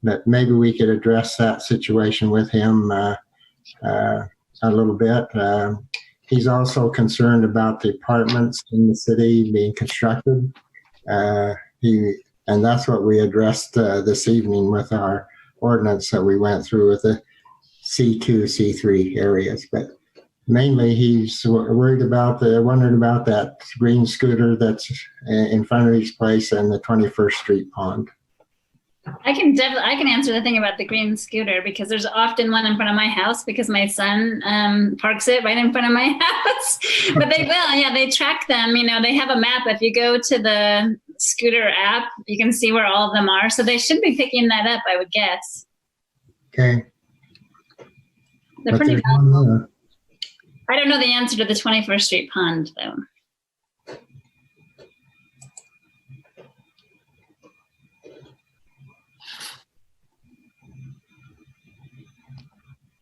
But maybe we could address that situation with him a little bit. He's also concerned about the apartments in the city being constructed. And that's what we addressed this evening with our ordinance that we went through with the C2, C3 areas. But mainly he's wondering about that green scooter that's in front of his place and the 21st Street pond. I can answer the thing about the green scooter, because there's often one in front of my house because my son parks it right in front of my house. But they track them. You know, they have a map. If you go to the scooter app, you can see where all of them are. So they should be picking that up, I would guess. Okay. They're pretty valuable. I don't know the answer to the 21st Street pond, though.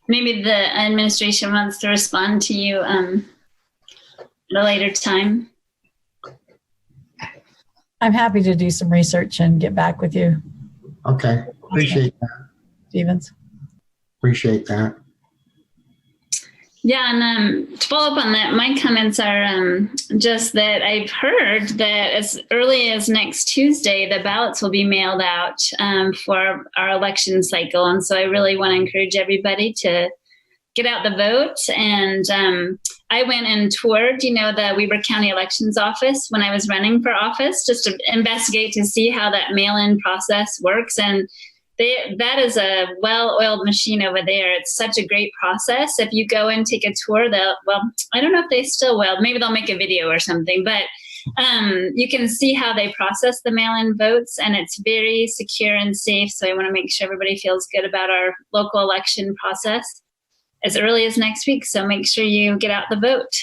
maybe the administration wants to respond to you at a later time. I'm happy to do some research and get back with you, Okay, appreciate that. Stevens. Appreciate that. Yeah, and to follow up on that, my comments are just that I've heard that as early as next Tuesday, the ballots will be mailed out for our election cycle. And so I really want to encourage everybody to get out the vote. And I went and toured, the Weber County Elections Office when I was running for office, just to investigate to see how that mail-in process works. And that is a well-oiled machine over there. It's such a great process. If you go and take a tour, I don't know if they still will. Maybe they'll make a video or something, but you can see how they process the mail-in votes, and it's very secure and safe. So I want to make sure everybody feels good about our local election process as early as next week. So make sure you get out the vote.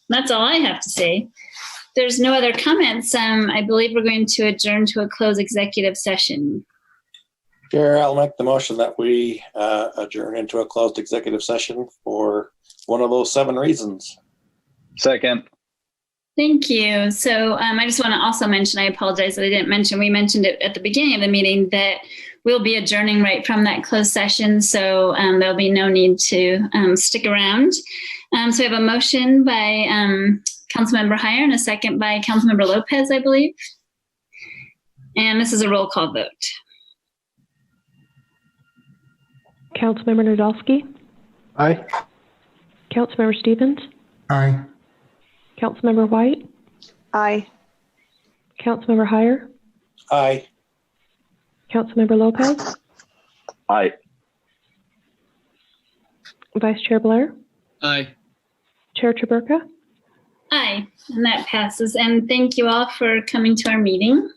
That's all I have to say. If there's no other comments, I believe we're going to adjourn to a closed executive session. Chair, I'll make the motion that we adjourn into a closed executive session for one of those 7 reasons. Second. Thank you. So I just want to also mention, I apologize that I didn't mention, we mentioned it at the beginning of the meeting that we'll be adjourning right from that closed session. So there'll be no need to stick around. So we have a motion by Councilmember Heyer and a second by Councilmember Lopez, I believe. And this is a roll call vote. Councilmember Nadolski? Aye. Councilmember Stevens? Aye. Councilmember White? Aye. Councilmember Heyer? Aye. Councilmember Lopez? Aye. Vice Chair Blair? Aye. Chair Chaburka? Aye, and that passes. And thank you all for coming to our meeting.